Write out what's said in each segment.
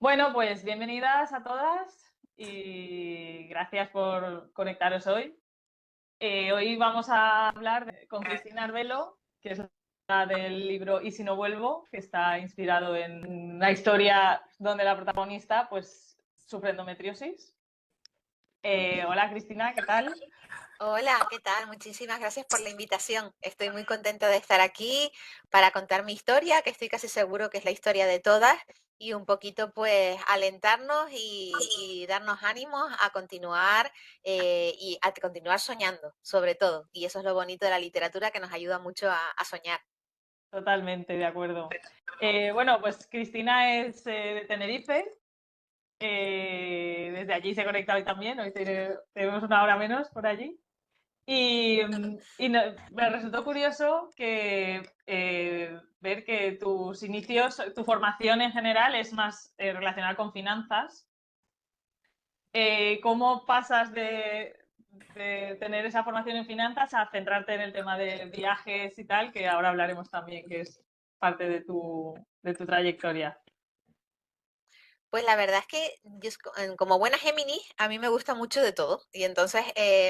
Bueno, pues bienvenidas a todas y gracias por conectaros hoy. Hoy vamos a hablar con Cristina Arbelo, que es la del libro Y si no vuelvo, que está inspirado en una historia donde la protagonista pues sufre endometriosis. Hola Cristina, ¿qué tal? Hola, ¿qué tal? Muchísimas gracias por la invitación. Estoy muy contenta de estar aquí para contar mi historia, que estoy casi seguro que es la historia de todas, y un poquito pues alentarnos y darnos ánimos a continuar y a continuar soñando, sobre todo. Y eso es lo bonito de la literatura que nos ayuda mucho a soñar. Totalmente de acuerdo. Bueno, pues Cristina es de Tenerife. Desde allí se conecta hoy también. Hoy tenemos una hora menos por allí. Me resultó curioso que ver que tus inicios, tu formación en general es más relacionada con finanzas. ¿Cómo pasas de tener esa formación en finanzas a centrarte en el tema de viajes y tal, que ahora hablaremos también, que es parte de tu trayectoria? Pues la verdad es que como buena Géminis, a mí me gusta mucho de todo. Y entonces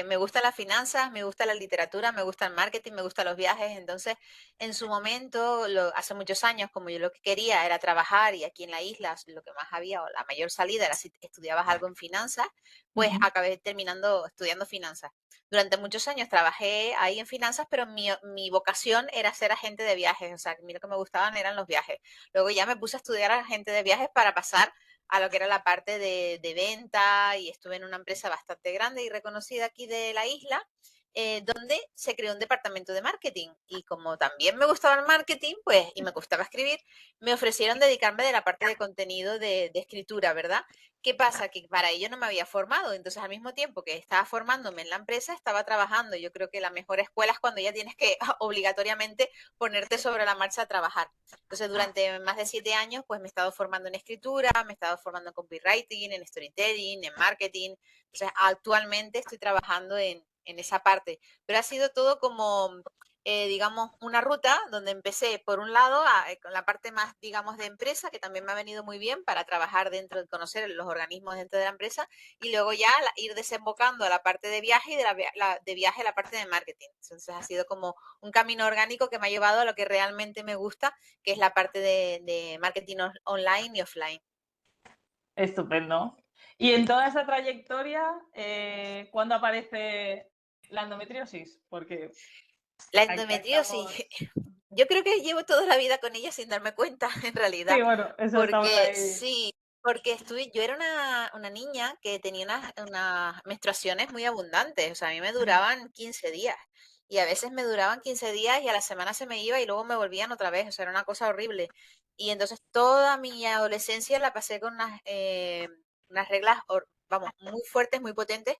me gustan las finanzas, me gusta la literatura, me gusta el marketing, me gustan los viajes. Entonces, en su momento, hace muchos años, como yo lo que quería era trabajar y aquí en la isla lo que más había o la mayor salida era si estudiabas algo en finanzas, pues Ujú. acabé terminando estudiando finanzas. Durante muchos años trabajé ahí en finanzas, pero mi vocación era ser agente de viajes. O sea, a mí lo que me gustaban eran los viajes. Luego ya me puse a estudiar agente de viajes para pasar a lo que era la parte de venta y estuve en una empresa bastante grande y reconocida aquí de la isla, donde se creó un departamento de marketing. Y como también me gustaba el marketing, pues, y me gustaba escribir, me ofrecieron dedicarme de la parte de contenido de escritura, ¿verdad? ¿Qué pasa? Que para ello no me había formado. Entonces, al mismo tiempo que estaba formándome en la empresa, estaba trabajando. Yo creo que la mejor escuela es cuando ya tienes que obligatoriamente ponerte sobre la marcha a trabajar. Entonces, durante más de 7 años, pues me he estado formando en escritura, me he estado formando en copywriting, en storytelling, en marketing. Entonces, actualmente estoy trabajando en esa parte. Pero ha sido todo como, digamos, una ruta donde empecé, por un lado, con la parte más, digamos, de empresa, que también me ha venido muy bien para trabajar dentro, de conocer los organismos dentro de la empresa, y luego ya ir desembocando a la parte de viaje y de viaje a la parte de marketing. Entonces, ha sido como un camino orgánico que me ha llevado a lo que realmente me gusta, que es la parte de marketing online y offline. Estupendo. Y en toda esa trayectoria, ¿cuándo aparece la endometriosis? Porque La aquí endometriosis, estamos. yo creo que llevo toda la vida con ella sin darme cuenta, en realidad, Sí, bueno, eso estamos porque ahí. sí, porque yo era una niña que tenía unas menstruaciones muy abundantes, o sea, a mí me duraban 15 días. Y a veces me duraban 15 días y a la semana se me iba y luego me volvían otra vez, o sea, era una cosa horrible. Y entonces toda mi adolescencia la pasé con unas reglas, vamos, muy fuertes, muy potentes,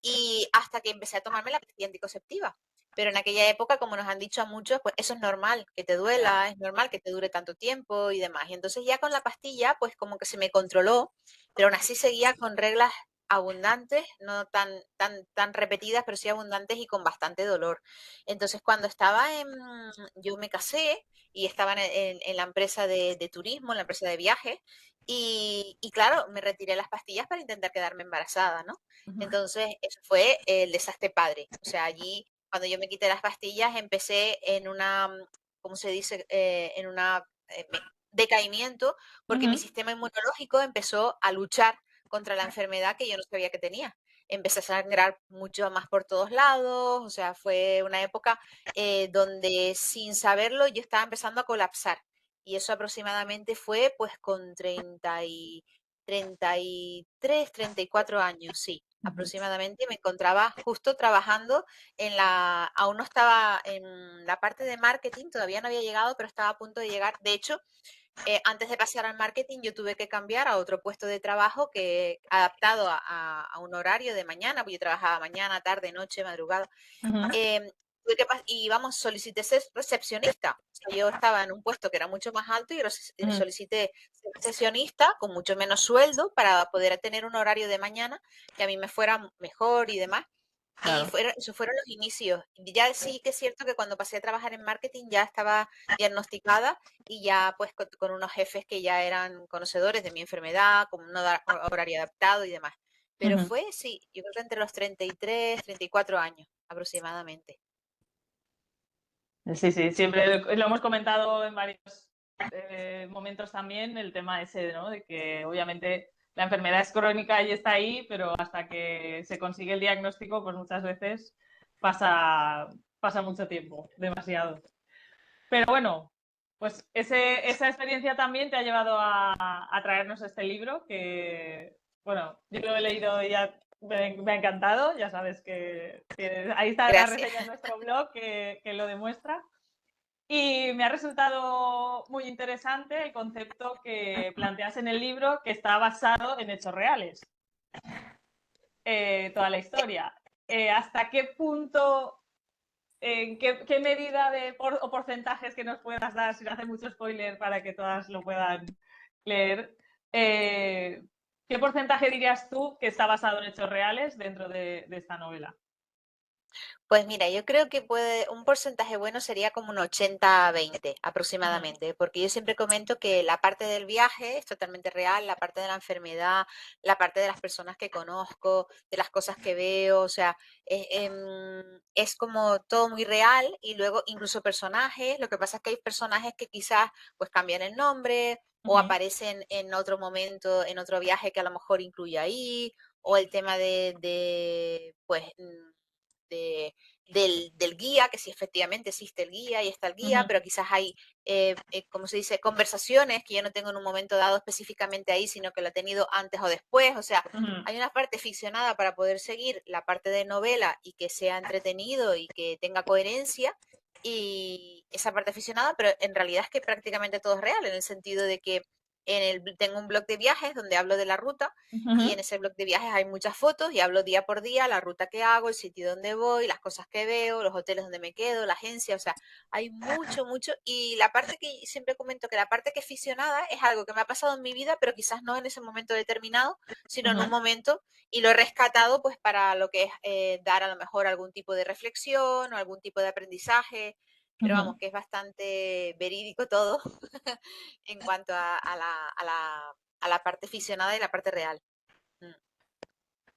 y hasta que empecé a tomarme la pastilla anticonceptiva. Pero en aquella época, como nos han dicho a muchos, pues eso es normal, que te Ya. duela, es normal que te dure tanto tiempo y demás. Y entonces ya con la pastilla, pues como que se me controló, pero aún así seguía con reglas abundantes, no tan repetidas, pero sí abundantes y con bastante dolor. Entonces cuando yo me casé y estaba en la empresa de turismo, en la empresa de viajes, y claro, me retiré las pastillas para intentar quedarme embarazada, ¿no? Ujú. Entonces, eso fue el desastre padre. O sea, allí, cuando yo me quité las pastillas, empecé en ¿cómo se dice? En una decaimiento, porque mi Ujú. sistema inmunológico empezó a luchar contra la enfermedad que yo no sabía que tenía. Empecé a sangrar mucho más por todos lados, o sea, fue una época donde sin saberlo yo estaba empezando a colapsar. Y eso aproximadamente fue pues con 33, 34 años, sí, Ujú. aproximadamente. Me encontraba justo trabajando aún no estaba en la parte de marketing, todavía no había llegado, pero estaba a punto de llegar. De hecho, antes de pasar al marketing, yo tuve que cambiar a otro puesto de trabajo que adaptado a un horario de mañana, porque yo trabajaba mañana, tarde, noche, madrugada. Ujú. Em, y vamos, solicité ser recepcionista. O sea, yo estaba en un puesto que era mucho más alto y Ujú. solicité ser recepcionista con mucho menos sueldo para poder tener un horario de mañana que a mí me fuera mejor y demás. claro. Esos fueron los inicios. Ya sí que es cierto que cuando pasé a trabajar en marketing ya estaba diagnosticada y ya pues con unos jefes que ya eran conocedores de mi enfermedad, con un horario adaptado y demás. Pero Ujú. fue, sí, yo creo que entre los 33, 34 años aproximadamente. Sí, sí, siempre lo hemos comentado en varios momentos también, el tema ese, ¿no? De que obviamente la enfermedad es crónica y está ahí, pero hasta que se consigue el diagnóstico, pues muchas veces pasa mucho tiempo, demasiado. Pero bueno, pues esa experiencia también te ha llevado a traernos este libro que, bueno, yo lo he leído y ya me ha encantado, ya sabes que ahí está la Gracias. reseña en nuestro blog que lo demuestra. Y me ha resultado muy interesante el concepto que planteas en el libro, que está basado en hechos reales, toda la historia. ¿Hasta qué punto, en qué medida o porcentajes que nos puedas dar, sin hacer mucho spoiler para que todas lo puedan leer, eh, qué porcentaje dirías tú que está basado en hechos reales dentro de esta novela? Pues mira, yo creo que un porcentaje bueno sería como un 80-20 Ujú, aproximadamente, porque yo siempre comento que la parte del viaje es totalmente real, la parte de la enfermedad, la parte de las personas que conozco, de las cosas que veo, o sea, es como todo muy real y luego incluso personajes, lo que pasa es que hay personajes que quizás pues cambian el nombre o ujú, aparecen en otro momento, en otro viaje que a lo mejor incluye ahí, o el tema pues de, del guía, que si efectivamente existe el guía y está el guía, ujú, pero quizás hay, como se dice, conversaciones que yo no tengo en un momento dado específicamente ahí, sino que lo he tenido antes o después. O sea, ujú, hay una parte ficcionada para poder seguir la parte de novela y que sea entretenido y que tenga coherencia. Y esa parte ficcionada, pero en realidad es que prácticamente todo es real, en el sentido de que tengo un blog de viajes donde hablo de la ruta y en ujú, ese blog de viajes hay muchas fotos y hablo día por día la ruta que hago, el sitio donde voy, las cosas que veo, los hoteles donde me quedo, la agencia, o sea, hay mucho, mucho. Y la parte que siempre comento que la parte que es ficcionada es algo que me ha pasado en mi vida, pero quizás no en ese momento determinado, sino en un ujú, momento y lo he rescatado pues para lo que es dar a lo mejor algún tipo de reflexión o algún tipo de aprendizaje. Pero ujú. vamos, que es bastante verídico todo en cuanto a la parte ficcionada y la parte real. Mm.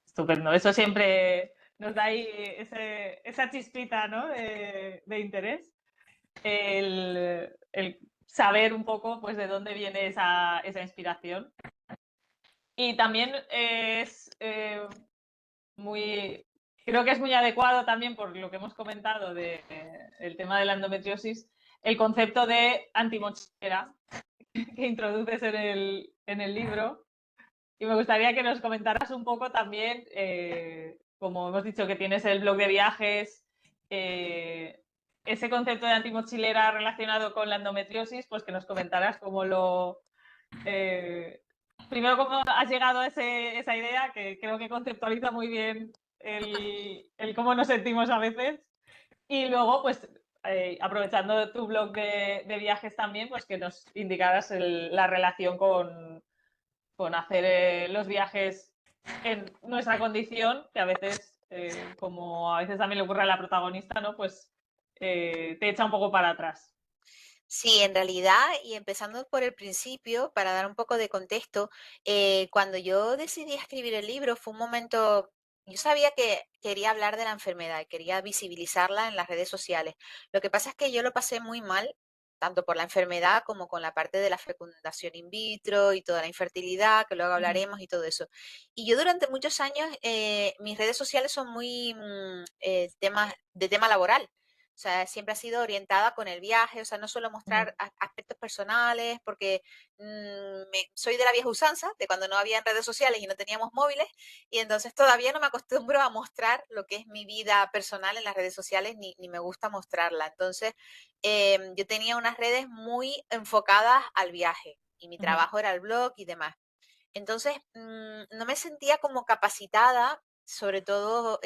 Estupendo. Eso siempre nos da ahí esa chispita, ¿no? de interés. El saber un poco pues, de dónde viene esa inspiración. Y también es muy. Creo que es muy adecuado también por lo que hemos comentado del tema de la endometriosis, el concepto de antimochilera que introduces en el libro. Y me gustaría que nos comentaras un poco también, como hemos dicho que tienes el blog de viajes, eh, ese concepto de antimochilera relacionado con la endometriosis, pues que nos comentaras eh, primero cómo has llegado a esa idea, que creo que conceptualiza muy bien el cómo nos sentimos a veces, y luego, pues aprovechando tu blog de viajes también, pues que nos indicaras la relación con hacer los viajes en nuestra condición, que a veces, como a veces también le ocurre a la protagonista, ¿no? Pues te echa un poco para atrás. Sí, en realidad, y empezando por el principio, para dar un poco de contexto, cuando yo decidí escribir el libro fue un momento, yo sabía que quería hablar de la enfermedad, quería visibilizarla en las redes sociales. Lo que pasa es que yo lo pasé muy mal, tanto por la enfermedad como con la parte de la fecundación in vitro y toda la infertilidad, que luego Ujú, hablaremos y todo eso. Y yo durante muchos años, mis redes sociales son muy de tema laboral. O sea, siempre ha sido orientada con el viaje, o sea, no suelo ujú, mostrar aspectos personales porque soy de la vieja usanza, de cuando no había redes sociales y no teníamos móviles, y entonces todavía no me acostumbro a mostrar lo que es mi vida personal en las redes sociales, ni me gusta mostrarla. Entonces, yo tenía unas redes muy enfocadas al viaje y mi ujú, trabajo era el blog y demás. Entonces, no me sentía como capacitada, sobre todo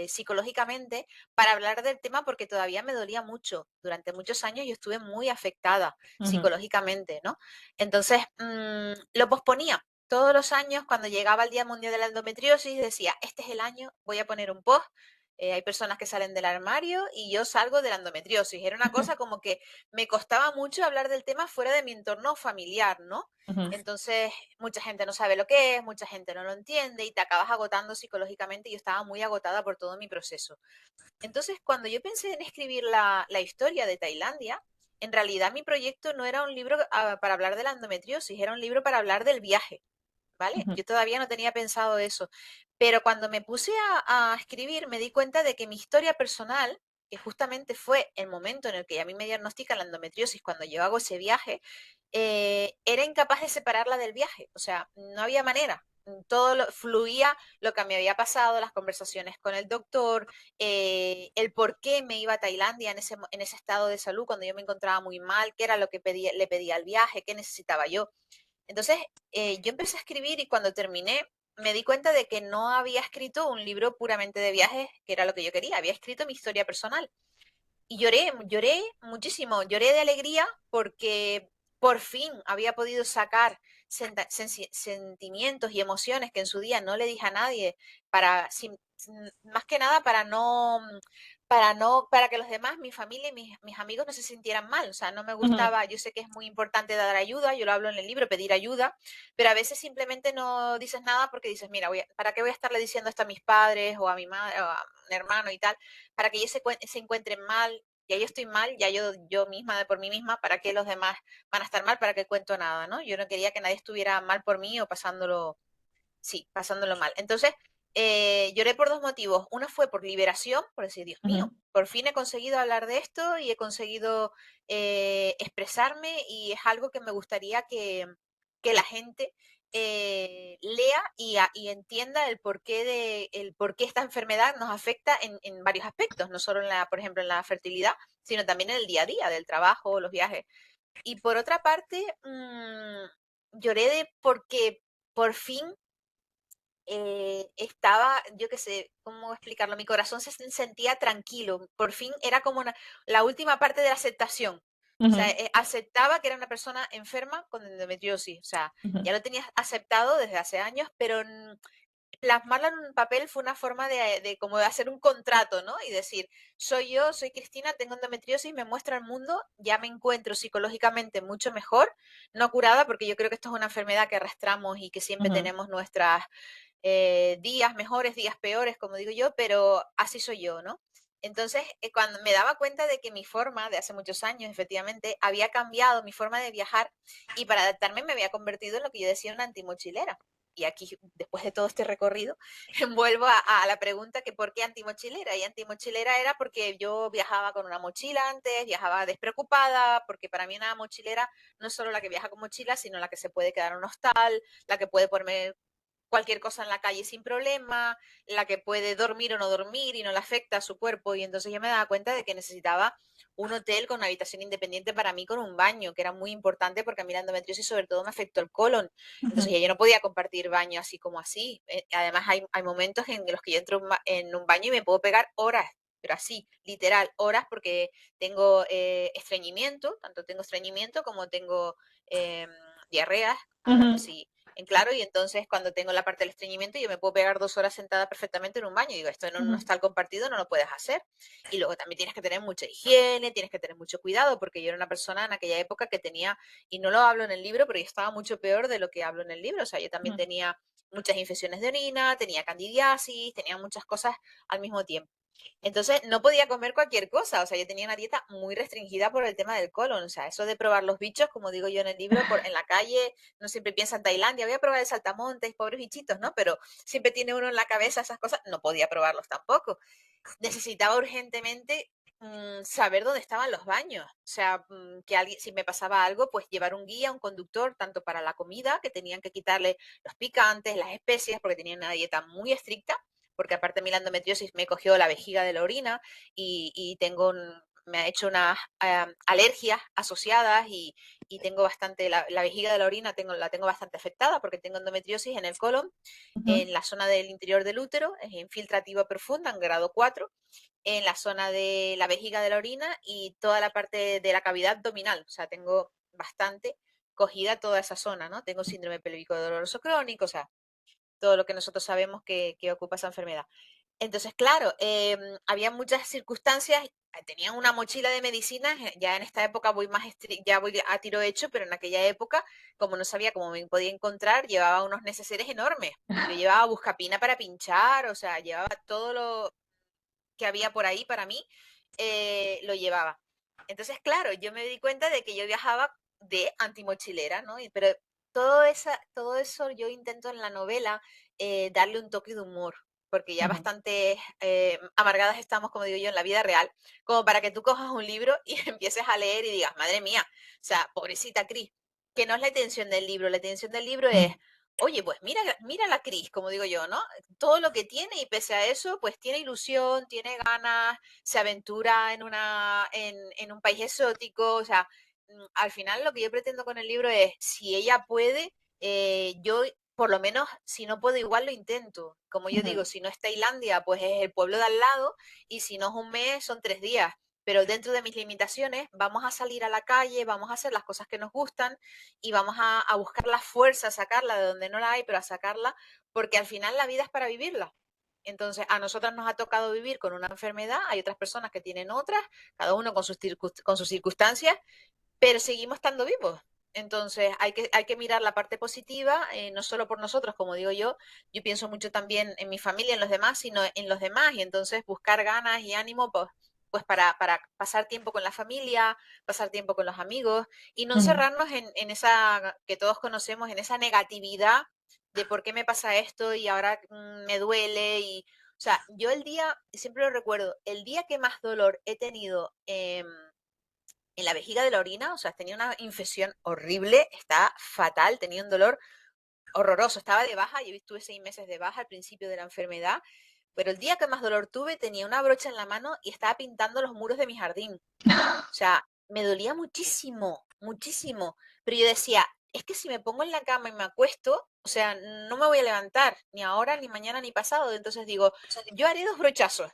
psicológicamente, para hablar del tema porque todavía me dolía mucho. Durante muchos años yo estuve muy afectada ujú, psicológicamente, ¿no? Entonces, lo posponía. Todos los años, cuando llegaba el Día Mundial de la Endometriosis, decía, este es el año, voy a poner un post. Hay personas que salen del armario y yo salgo de la endometriosis. Era una cosa como que me costaba mucho hablar del tema fuera de mi entorno familiar, ¿no? Ujú, Entonces, mucha gente no sabe lo que es, mucha gente no lo entiende y te acabas agotando psicológicamente. Y yo estaba muy agotada por todo mi proceso. Entonces, cuando yo pensé en escribir la historia de Tailandia, en realidad mi proyecto no era un libro para hablar de la endometriosis, era un libro para hablar del viaje, ¿vale? ujú, Yo todavía no tenía pensado eso, pero cuando me puse a escribir me di cuenta de que mi historia personal, que justamente fue el momento en el que a mí me diagnostican la endometriosis cuando yo hago ese viaje, era incapaz de separarla del viaje, o sea, no había manera. Todo fluía lo que me había pasado, las conversaciones con el doctor, el por qué me iba a Tailandia en ese estado de salud cuando yo me encontraba muy mal, qué era lo que le pedía al viaje, qué necesitaba yo. Entonces, yo empecé a escribir y cuando terminé me di cuenta de que no había escrito un libro puramente de viajes, que era lo que yo quería, había escrito mi historia personal. Y lloré muchísimo, lloré de alegría porque por fin había podido sacar sentimientos y emociones que en su día no le dije a nadie, más que nada para que los demás, mi familia y mis amigos no se sintieran mal. O sea, no me ujú, gustaba, yo sé que es muy importante dar ayuda, yo lo hablo en el libro, pedir ayuda, pero a veces simplemente no dices nada porque dices, mira, ¿para qué voy a estarle diciendo esto a mis padres o a mi madre o a un hermano y tal? Para que ellos se encuentren mal, ya yo estoy mal, ya yo misma de por mí misma, ¿para qué los demás van a estar mal? ¿Para qué cuento nada, no? Yo no quería que nadie estuviera mal por mí o pasándolo, sí, pasándolo mal. Entonces, lloré por dos motivos. Uno fue por liberación, por decir, Dios ujú, mío, por fin he conseguido hablar de esto y he conseguido expresarme y es algo que me gustaría que la gente lea y entienda el por qué esta enfermedad nos afecta en varios aspectos, no solo por ejemplo, en la fertilidad, sino también en el día a día del trabajo, los viajes. Y por otra parte, lloré porque por fin estaba, yo qué sé, ¿cómo explicarlo? Mi corazón se sentía tranquilo. Por fin era como la última parte de la aceptación. O sea, ujú, aceptaba que era una persona enferma con endometriosis. O sea, ujú, ya lo tenía aceptado desde hace años, pero plasmarlo en un papel fue una forma de como de hacer un contrato, ¿no? Y decir, soy yo, soy Cristina, tengo endometriosis, me muestra al mundo, ya me encuentro psicológicamente mucho mejor, no curada, porque yo creo que esto es una enfermedad que arrastramos y que siempre ujú, tenemos nuestras días mejores, días peores, como digo yo, pero así soy yo, ¿no? Entonces, cuando me daba cuenta de que mi forma de hace muchos años, efectivamente, había cambiado mi forma de viajar y para adaptarme me había convertido en lo que yo decía una antimochilera. Y aquí, después de todo este recorrido, vuelvo a la pregunta que ¿por qué antimochilera? Y antimochilera era porque yo viajaba con una mochila antes, viajaba despreocupada, porque para mí una mochilera no es solo la que viaja con mochila, sino la que se puede quedar en un hostal, la que puede ponerme cualquier cosa en la calle sin problema, la que puede dormir o no dormir y no le afecta a su cuerpo. Y entonces yo me daba cuenta de que necesitaba un hotel con una habitación independiente para mí con un baño, que era muy importante porque a mí la endometriosis sobre todo me afectó el colon. Entonces ujú, ya yo no podía compartir baño así como así. Además hay momentos en los que yo entro en un baño y me puedo pegar horas, pero así, literal, horas porque tengo estreñimiento, tanto tengo estreñimiento como tengo eh, diarreas, ujú, así en claro, y entonces cuando tengo la parte del estreñimiento yo me puedo pegar 2 horas sentada perfectamente en un baño y digo, esto en un ujú, hostal compartido no lo puedes hacer. Y luego también tienes que tener mucha higiene, tienes que tener mucho cuidado, porque yo era una persona en aquella época que tenía, y no lo hablo en el libro, pero yo estaba mucho peor de lo que hablo en el libro, o sea, yo también ujú, tenía muchas infecciones de orina, tenía candidiasis, tenía muchas cosas al mismo tiempo. Entonces no podía comer cualquier cosa, o sea, yo tenía una dieta muy restringida por el tema del colon, o sea, eso de probar los bichos, como digo yo en el libro, en la calle, no siempre piensa en Tailandia, voy a probar el saltamontes, pobres bichitos, ¿no? Pero siempre tiene uno en la cabeza esas cosas, no podía probarlos tampoco. Necesitaba urgentemente saber dónde estaban los baños, o sea, que alguien, si me pasaba algo, pues llevar un guía, un conductor, tanto para la comida, que tenían que quitarle los picantes, las especias, porque tenían una dieta muy estricta, porque aparte de mi endometriosis me cogió la vejiga de la orina y me ha hecho unas alergias asociadas y tengo bastante, la vejiga de la orina la tengo bastante afectada porque tengo endometriosis en el colon, ujú, en la zona del interior del útero, es infiltrativa profunda, en grado 4 en la zona de la vejiga de la orina y toda la parte de la cavidad abdominal, o sea, tengo bastante cogida toda esa zona, ¿no? Tengo síndrome pélvico doloroso crónico, o sea, todo lo que nosotros sabemos que ocupa esa enfermedad. Entonces, claro, había muchas circunstancias. Tenía una mochila de medicinas, ya en esta época voy más ya voy a tiro hecho, pero en aquella época, como no sabía cómo me podía encontrar, llevaba unos neceseres enormes. Yo llevaba buscapina para pinchar, o sea, llevaba todo lo que había por ahí para mí, lo llevaba. Entonces, claro, yo me di cuenta de que yo viajaba de antimochilera, ¿no? Pero todo eso yo intento en la novela darle un toque de humor, porque ya Ujú, bastante amargadas estamos, como digo yo, en la vida real, como para que tú cojas un libro y empieces a leer y digas, madre mía, o sea, pobrecita Cris, que no es la intención del libro, la intención del libro es, ujú, oye, pues mira, mira la Cris, como digo yo, ¿no? Todo lo que tiene y pese a eso, pues tiene ilusión, tiene ganas, se aventura en un país exótico, o sea, al final lo que yo pretendo con el libro es, si ella puede, yo por lo menos, si no puedo, igual lo intento. Como yo ujú, digo, si no es Tailandia, pues es el pueblo de al lado, y si no es un mes, son 3 días. Pero dentro de mis limitaciones, vamos a salir a la calle, vamos a hacer las cosas que nos gustan y vamos a buscar la fuerza, a sacarla de donde no la hay, pero a sacarla, porque al final la vida es para vivirla. Entonces, a nosotras nos ha tocado vivir con una enfermedad, hay otras personas que tienen otras, cada uno con sus circunstancias, pero seguimos estando vivos. Entonces, hay que mirar la parte positiva, no solo por nosotros, como digo yo pienso mucho también en mi familia, en los demás, sino en los demás, y entonces buscar ganas y ánimo, pues para pasar tiempo con la familia, pasar tiempo con los amigos, y no ujú. encerrarnos en esa que todos conocemos, en esa negatividad de por qué me pasa esto y ahora me duele. O sea, yo el día, siempre lo recuerdo, el día que más dolor he tenido en la vejiga de la orina, o sea, tenía una infección horrible, estaba fatal, tenía un dolor horroroso, estaba de baja, yo estuve 6 meses de baja al principio de la enfermedad, pero el día que más dolor tuve tenía una brocha en la mano y estaba pintando los muros de mi jardín. O sea, me dolía muchísimo, muchísimo, pero yo decía, es que si me pongo en la cama y me acuesto, o sea, no me voy a levantar, ni ahora, ni mañana, ni pasado. Entonces digo, yo haré 2 brochazos,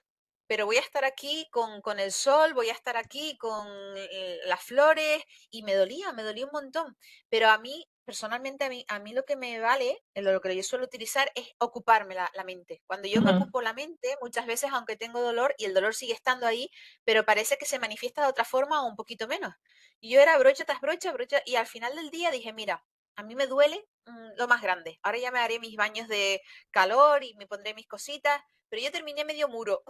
pero voy a estar aquí con el sol, voy a estar aquí con las flores, y me dolía un montón. Pero a mí, personalmente, a mí lo que me vale, lo que yo suelo utilizar es ocuparme la mente. Cuando yo me Ujú, ocupo la mente, muchas veces, aunque tengo dolor y el dolor sigue estando ahí, pero parece que se manifiesta de otra forma o un poquito menos. Y yo era brocha tras brocha, brocha, y al final del día dije, mira, a mí me duele lo más grande. Ahora ya me haré mis baños de calor y me pondré mis cositas, pero yo terminé medio muro.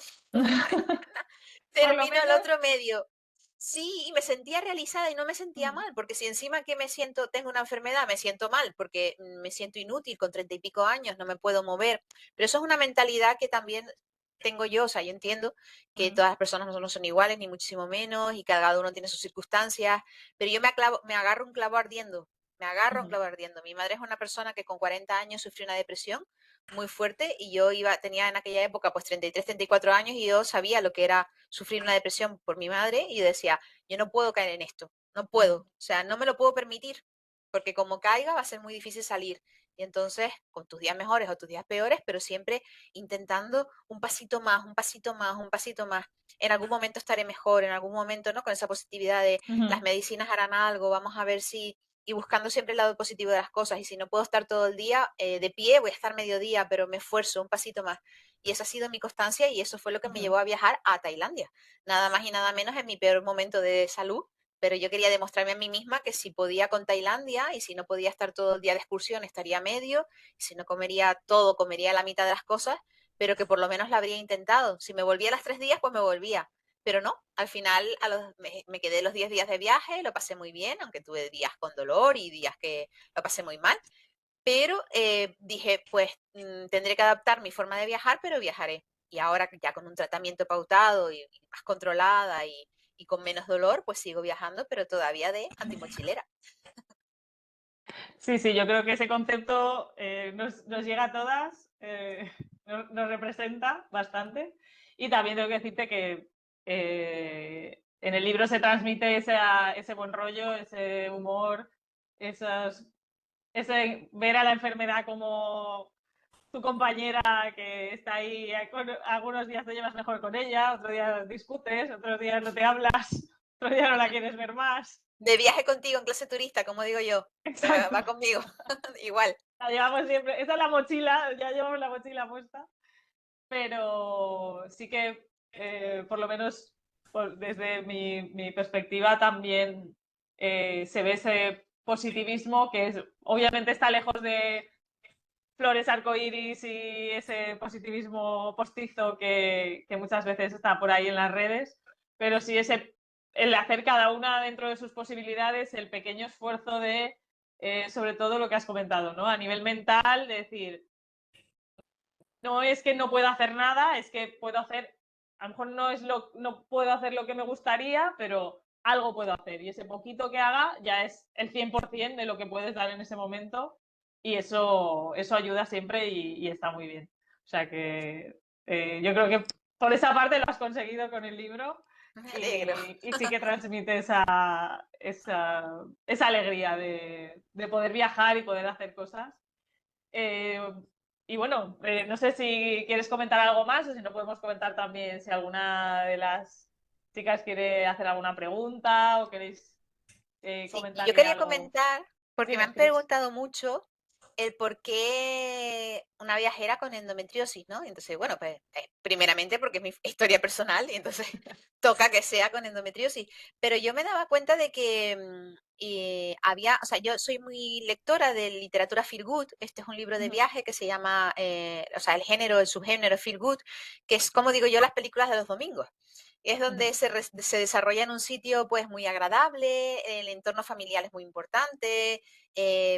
Por lo Termino el menos, otro medio. Sí, y me sentía realizada y no me sentía mm, mal, porque si encima que me siento, tengo una enfermedad, me siento mal, porque me siento inútil con 30 y pico años, no me puedo mover. Pero eso es una mentalidad que también tengo yo, o sea, yo entiendo que mm, todas las personas no son iguales, ni muchísimo menos, y cada uno tiene sus circunstancias, pero yo me agarro un clavo ardiendo, me agarro un ujú, clavo ardiendo. Mi madre es una persona que con 40 años sufrió una depresión muy fuerte, y yo tenía en aquella época pues 33, 34 años, y yo sabía lo que era sufrir una depresión por mi madre, y yo decía, yo no puedo caer en esto, no puedo, ujú, o sea, no me lo puedo permitir, porque como caiga va a ser muy difícil salir. Y entonces, con tus días mejores o tus días peores, pero siempre intentando un pasito más, un pasito más, un pasito más. En algún momento estaré mejor, en algún momento, ¿no? Con esa positividad de las ujú, medicinas harán algo, vamos a ver si, y buscando siempre el lado positivo de las cosas. Y si no puedo estar todo el día de pie, voy a estar mediodía, pero me esfuerzo un pasito más. Y esa ha sido mi constancia, y eso fue lo que me ujú, llevó a viajar a Tailandia. Nada más y nada menos en mi peor momento de salud, pero yo quería demostrarme a mí misma que si podía con Tailandia, y si no podía estar todo el día de excursión, estaría medio, y si no comería todo, comería la mitad de las cosas, pero que por lo menos la habría intentado. Si me volvía a las 3 días, pues me volvía. Pero no, al final me quedé los 10 días de viaje, lo pasé muy bien, aunque tuve días con dolor y días que lo pasé muy mal. Pero dije, pues tendré que adaptar mi forma de viajar, pero viajaré. Y ahora ya con un tratamiento pautado y más controlada y con menos dolor, pues sigo viajando, pero todavía de antimochilera. sí, sí, yo creo que ese concepto nos llega a todas, nos representa bastante. Y también tengo que decirte que en el libro se transmite ese buen rollo, ese humor, esos, ese ver a la enfermedad como tu compañera que está ahí, algunos días te llevas mejor con ella, otros días discutes, otros días no te hablas, otros días no la quieres ver más. De viaje contigo en clase turista, como digo yo, Exacto. va conmigo, igual. La llevamos siempre. Esa es la mochila, ya llevamos la mochila puesta. pero sí que, por lo menos desde mi perspectiva, también se ve ese positivismo que obviamente está lejos de flores arcoíris y ese positivismo postizo que muchas veces está por ahí en las redes, pero sí el hacer cada una dentro de sus posibilidades, el pequeño esfuerzo de, sobre todo lo que has comentado, ¿no? A nivel mental, de decir, no es que no pueda hacer nada, es que puedo hacer, a lo mejor no puedo hacer lo que me gustaría, pero algo puedo hacer. Y ese poquito que haga ya es el 100% de lo que puedes dar en ese momento. Y eso ayuda siempre y está muy bien. O sea que yo creo que por esa parte lo has conseguido con el libro Me alegro. y sí que transmite esa alegría de poder viajar y poder hacer cosas. Eh, y bueno, no sé si quieres comentar algo más o si no podemos comentar también si alguna de las chicas quiere hacer alguna pregunta o queréis Sí, y yo comentarle quería algo. comentar, porque me Dime, han Cris. preguntado mucho el por qué una viajera con endometriosis, ¿no? Entonces, bueno, pues primeramente porque es mi historia personal y entonces toca que sea con endometriosis. Pero yo me daba cuenta de que había, o sea, yo soy muy lectora de literatura feel good. Este es un libro de Ujú, viaje que se llama, o sea, el subgénero feel good, que es como digo yo, las películas de los domingos. Es ujú, donde se desarrolla en un sitio pues muy agradable, el entorno familiar es muy importante,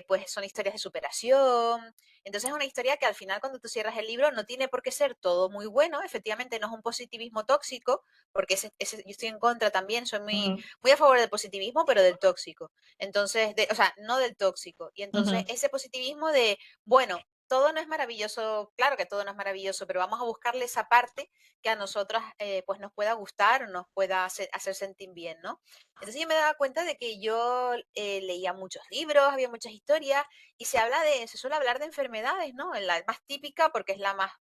pues son historias de superación. Entonces es una historia que al final cuando tú cierras el libro no tiene por qué ser todo muy bueno, efectivamente no es un positivismo tóxico, porque yo estoy en contra también, soy ujú, muy a favor del positivismo, pero del tóxico. Entonces, o sea, no del tóxico. Y entonces ujú, ese positivismo de, bueno, todo no es maravilloso, claro que todo no es maravilloso, pero vamos a buscarle esa parte que a nosotras pues nos pueda gustar o nos pueda hacer sentir bien, ¿no? Entonces yo me daba cuenta de que yo leía muchos libros, había muchas historias y se suele hablar de enfermedades, ¿no? La más típica porque es la más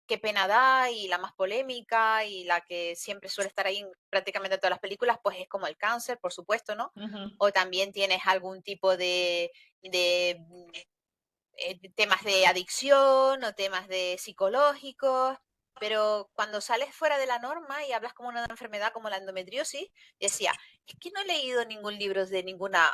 que pena da y la más polémica y la que siempre suele estar ahí en prácticamente todas las películas, pues es como el cáncer, por supuesto, ¿no? ujú, O también tienes algún tipo de temas de adicción o temas de psicológicos, pero cuando sales fuera de la norma y hablas como una enfermedad como la endometriosis, decía, es que no he leído ningún libro de ninguna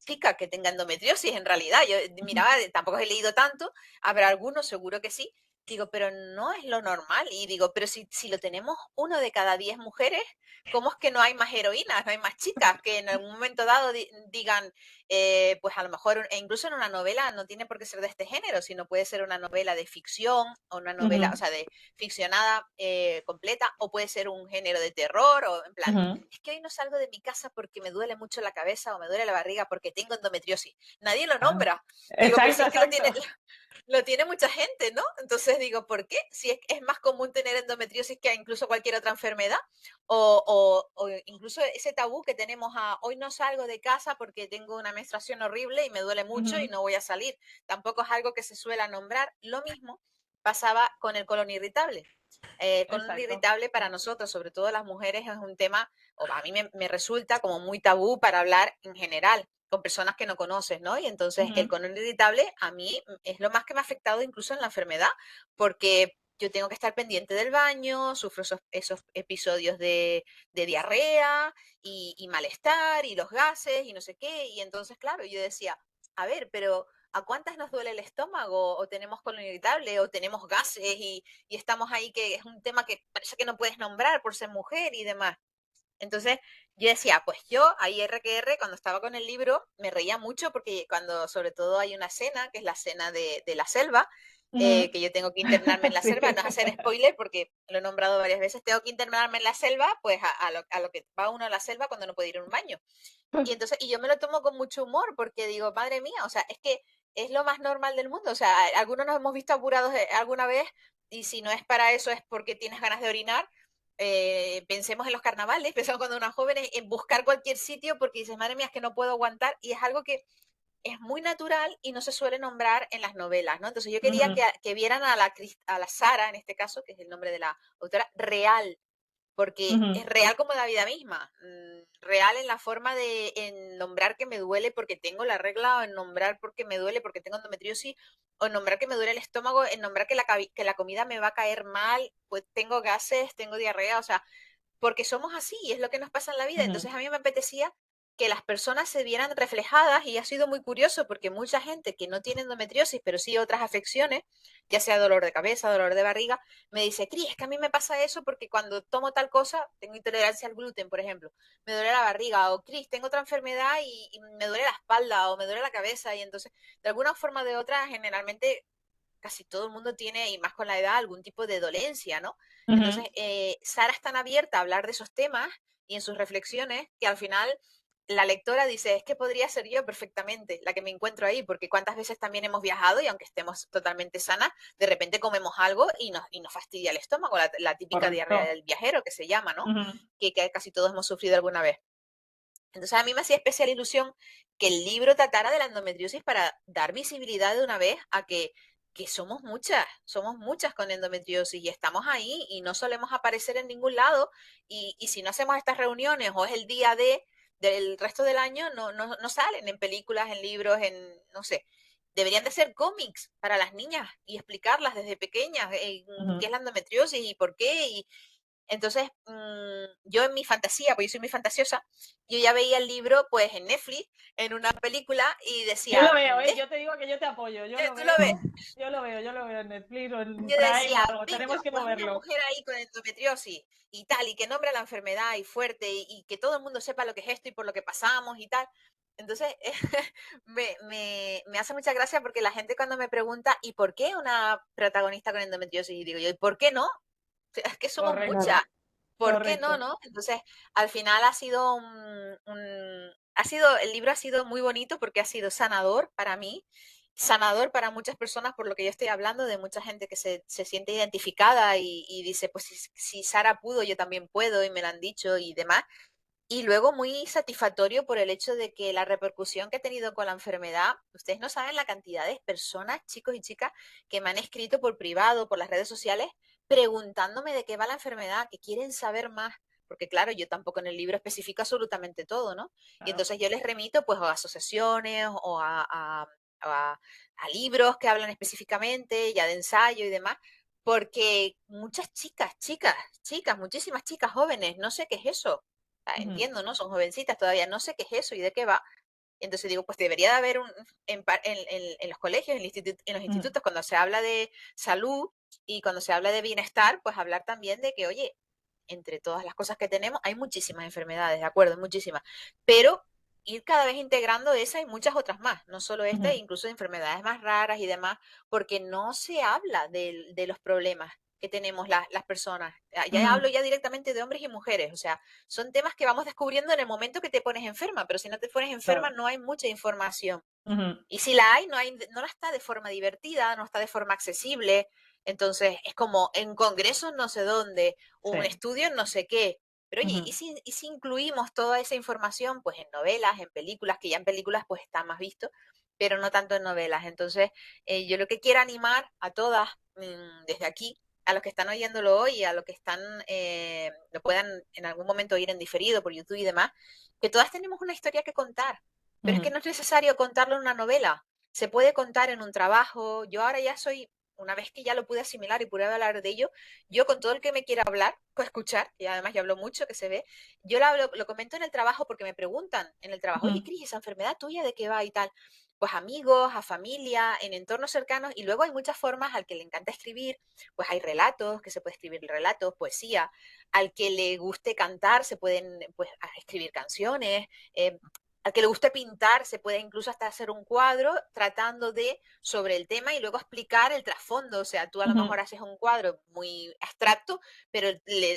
chica que tenga endometriosis en realidad. Yo ujú, miraba, tampoco he leído tanto, habrá algunos, seguro que sí. Digo, pero no es lo normal. Y digo, pero si lo tenemos uno de cada 10 mujeres, ¿cómo es que no hay más heroínas, no hay más chicas que en algún momento dado digan, pues a lo mejor, e incluso en una novela no tiene por qué ser de este género, sino puede ser una novela de ficción o una novela, o ujú, sea, de ficcionada completa, o puede ser un género de terror, o en plan, ujú. es que hoy no salgo de mi casa porque me duele mucho la cabeza o me duele la barriga porque tengo endometriosis. Nadie lo Ah, nombra. Digo, pero si exacto, es que exacto. lo tiene mucha gente, ¿no? Entonces digo, ¿por qué? Si es más común tener endometriosis que incluso cualquier otra enfermedad, o incluso ese tabú que tenemos a hoy no salgo de casa porque tengo una menstruación horrible y me duele mucho y Ujú, no voy a salir. Tampoco es algo que se suele nombrar. Lo mismo pasaba con el colon irritable. Colon exacto. irritable para nosotros, sobre todo las mujeres, es un tema, o a mí me resulta como muy tabú para hablar en general con personas que no conoces, ¿no? Y entonces el Ujú, colon irritable a mí es lo más que me ha afectado incluso en la enfermedad, porque yo tengo que estar pendiente del baño, sufro esos episodios de diarrea y malestar y los gases y no sé qué. Y entonces, claro, yo decía, a ver, pero ¿a cuántas nos duele el estómago? ¿O tenemos colon irritable? ¿O tenemos gases? Y estamos ahí que es un tema que parece que no puedes nombrar por ser mujer y demás. Entonces yo decía, pues yo ahí R que R, cuando estaba con el libro, me reía mucho porque cuando sobre todo hay una escena, que es la escena de la selva, ujú. que yo tengo que internarme en la Sí. selva, no es hacer spoiler porque lo he nombrado varias veces, tengo que internarme en la selva, pues a lo que va uno a la selva cuando no puede ir a un baño. Y entonces, y yo me lo tomo con mucho humor porque digo, madre mía, o sea, es que es lo más normal del mundo, o sea, algunos nos hemos visto apurados alguna vez y si no es para eso es porque tienes ganas de orinar. Pensemos en los carnavales, pensemos cuando unas jóvenes en buscar cualquier sitio porque dices, madre mía, es que no puedo aguantar y es algo que es muy natural y no se suele nombrar en las novelas, ¿no? Entonces yo quería Ujú, que vieran a la Sara, en este caso, que es el nombre de la autora, real, porque ujú, es real como la vida misma, real en la forma de en nombrar que me duele porque tengo la regla, o en nombrar porque me duele porque tengo endometriosis, o nombrar que me duele el estómago, en nombrar que la comida me va a caer mal, pues tengo gases, tengo diarrea, o sea, porque somos así y es lo que nos pasa en la vida. Ujú, Entonces a mí me apetecía que las personas se vieran reflejadas y ha sido muy curioso porque mucha gente que no tiene endometriosis, pero sí otras afecciones, ya sea dolor de cabeza, dolor de barriga, me dice, Cris, es que a mí me pasa eso porque cuando tomo tal cosa, tengo intolerancia al gluten, por ejemplo, me duele la barriga, o Cris, tengo otra enfermedad y me duele la espalda o me duele la cabeza y entonces, de alguna forma o de otra, generalmente casi todo el mundo tiene, y más con la edad, algún tipo de dolencia, ¿no? ujú. Entonces, Sara es tan abierta a hablar de esos temas y en sus reflexiones que al final la lectora dice, es que podría ser yo perfectamente la que me encuentro ahí, porque cuántas veces también hemos viajado y aunque estemos totalmente sanas, de repente comemos algo y nos fastidia el estómago, la típica diarrea Correcto. del viajero que se llama, ¿no? Ujú. Que casi todos hemos sufrido alguna vez. Entonces a mí me hacía especial ilusión que el libro tratara de la endometriosis para dar visibilidad de una vez a que somos muchas con endometriosis y estamos ahí y no solemos aparecer en ningún lado y si no hacemos estas reuniones o es el día del resto del año, no salen en películas, en libros, no sé. Deberían de ser cómics para las niñas y explicarlas desde pequeñas qué Ujú. es la endometriosis y por qué entonces, yo en mi fantasía, pues yo soy muy fantasiosa, yo ya veía el libro pues en Netflix, en una película y Yo lo decía, veo, ¿eh? Yo te digo que yo te apoyo. tú lo ves, Yo lo veo en Netflix o en yo Prime decía, o algo. venga, Tenemos que pues una moverlo. mujer ahí con endometriosis y tal, y que nombra la enfermedad y fuerte y que todo el mundo sepa lo que es esto y por lo que pasamos y tal. Entonces, me hace mucha gracia porque la gente cuando me pregunta, ¿y por qué una protagonista con endometriosis? Y digo yo, ¿y por qué no? Es que somos Correcto, muchas. ¿Por qué no, correcto. no? Entonces, al final ha sido el libro ha sido muy bonito porque ha sido sanador para mí, sanador para muchas personas por lo que yo estoy hablando, de mucha gente que se siente identificada y dice, pues si Sara pudo, yo también puedo, y me lo han dicho y demás. Y luego muy satisfactorio por el hecho de que la repercusión que he tenido con la enfermedad, ustedes no saben la cantidad de personas, chicos y chicas, que me han escrito por privado, por las redes sociales, preguntándome de qué va la enfermedad, que quieren saber más, porque claro, yo tampoco en el libro especifico absolutamente todo, ¿no? Y Claro. entonces yo les remito pues a asociaciones o a libros que hablan específicamente, ya de ensayo y demás, porque muchas chicas, muchísimas chicas jóvenes, no sé qué es eso, Ujú, entiendo, ¿no? Son jovencitas todavía, no sé qué es eso y de qué va. Entonces digo, pues debería de haber en los colegios, en los ujú. institutos, cuando se habla de salud y cuando se habla de bienestar, pues hablar también de que, oye, entre todas las cosas que tenemos, hay muchísimas enfermedades, de acuerdo, muchísimas, pero ir cada vez integrando esa y muchas otras más, no solo esta, Ujú, incluso enfermedades más raras y demás, porque no se habla de los problemas que tenemos las personas. Ya hablo ujú. ya directamente de hombres y mujeres, o sea, son temas que vamos descubriendo en el momento que te pones enferma, pero si no te pones enferma Claro. no hay mucha información. Ujú. Y si la hay, no la está de forma divertida, no está de forma accesible. Entonces, es como en congresos no sé dónde, un Sí. estudio en no sé qué. Pero oye, Ujú. y si incluimos toda esa información pues en novelas, en películas, que ya en películas pues está más visto, pero no tanto en novelas? Entonces, yo lo que quiero animar a todas desde aquí, a los que están oyéndolo hoy, a los que lo puedan en algún momento oír en diferido por YouTube y demás, que todas tenemos una historia que contar, pero es que Ujú. no es necesario contarlo en una novela, se puede contar en un trabajo. Yo ahora ya soy, una vez que ya lo pude asimilar y pude hablar de ello, yo con todo el que me quiera hablar o escuchar, y además ya hablo mucho, que se ve, yo lo comento en el trabajo porque me preguntan en el trabajo, oye, Ujú. Cris, ¿esa enfermedad tuya de qué va y tal? Pues amigos, a familia, en entornos cercanos, y luego hay muchas formas. Al que le encanta escribir, pues hay relatos, que se puede escribir relatos, poesía. Al que le guste cantar, se pueden pues escribir canciones. Al que le guste pintar, se puede incluso hasta hacer un cuadro tratando sobre el tema y luego explicar el trasfondo. O sea, tú a lo Ujú. mejor haces un cuadro muy abstracto, pero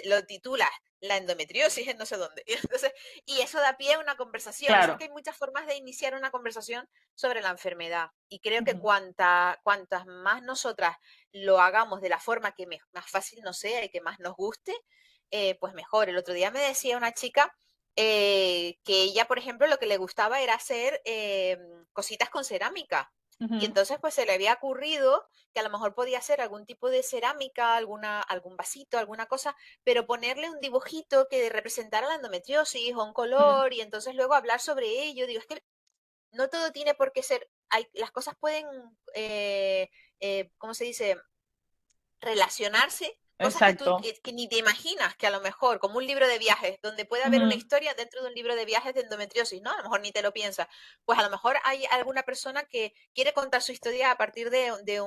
lo titulas la endometriosis en no sé dónde. Entonces, y eso da pie a una conversación. O sea, es Claro. que hay muchas formas de iniciar una conversación sobre la enfermedad. Y creo que Ujú. cuantas más nosotras lo hagamos de la forma que más fácil nos sea y que más nos guste, pues mejor. El otro día me decía una chica que ella, por ejemplo, lo que le gustaba era hacer cositas con cerámica. Y Ujú. entonces, pues se le había ocurrido que a lo mejor podía hacer algún tipo de cerámica, algún vasito, alguna cosa, pero ponerle un dibujito que representara la endometriosis o un Ujú. color y entonces luego hablar sobre ello. Digo, es que no todo tiene por qué ser, las cosas pueden, ¿cómo se dice? Relacionarse, cosas que tú Exacto. que ni te imaginas, que a lo mejor, como un libro de viajes, donde puede haber una Ujú, historia dentro de un libro de viajes de endometriosis, ¿no? A lo mejor ni te lo piensas. Pues a lo mejor hay alguna persona que quiere contar su historia a partir de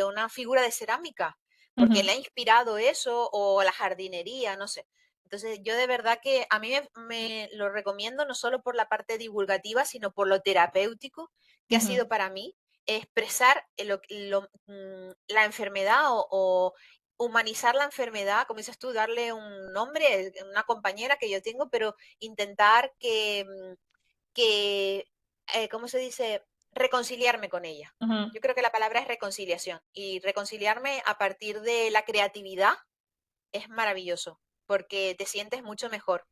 una figura de cerámica, porque le ujú, ha inspirado eso, o la jardinería, no sé. Entonces, yo de verdad que a mí me lo recomiendo no solo por la parte divulgativa, sino por lo terapéutico que ha ujú, sido para mí expresar la enfermedad o humanizar la enfermedad, como dices tú, darle un nombre, una compañera que yo tengo, pero intentar que ¿cómo se dice? Reconciliarme con ella. ujú. Yo creo que la palabra es reconciliación y reconciliarme a partir de la creatividad es maravilloso porque te sientes mucho mejor.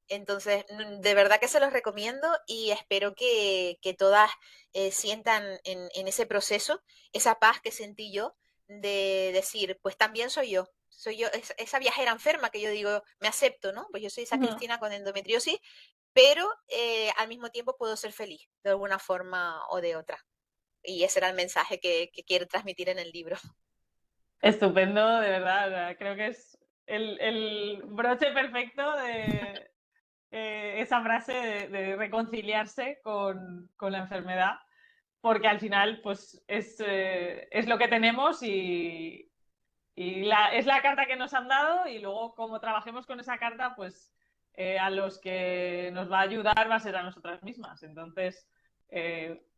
Entonces, de verdad que se los recomiendo y espero que todas sientan en ese proceso esa paz que sentí yo de decir, pues también soy yo, esa viajera enferma que yo digo, me acepto, ¿no? Pues yo soy esa Ujú. Cristina con endometriosis, pero al mismo tiempo puedo ser feliz de alguna forma o de otra. Y ese era el mensaje que quiero transmitir en el libro. Estupendo, de verdad. O sea, creo que es el broche perfecto de esa frase de reconciliarse con la enfermedad, porque al final pues es lo que tenemos y es la carta que nos han dado y luego como trabajemos con esa carta, pues a los que nos va a ayudar va a ser a nosotras mismas. Entonces,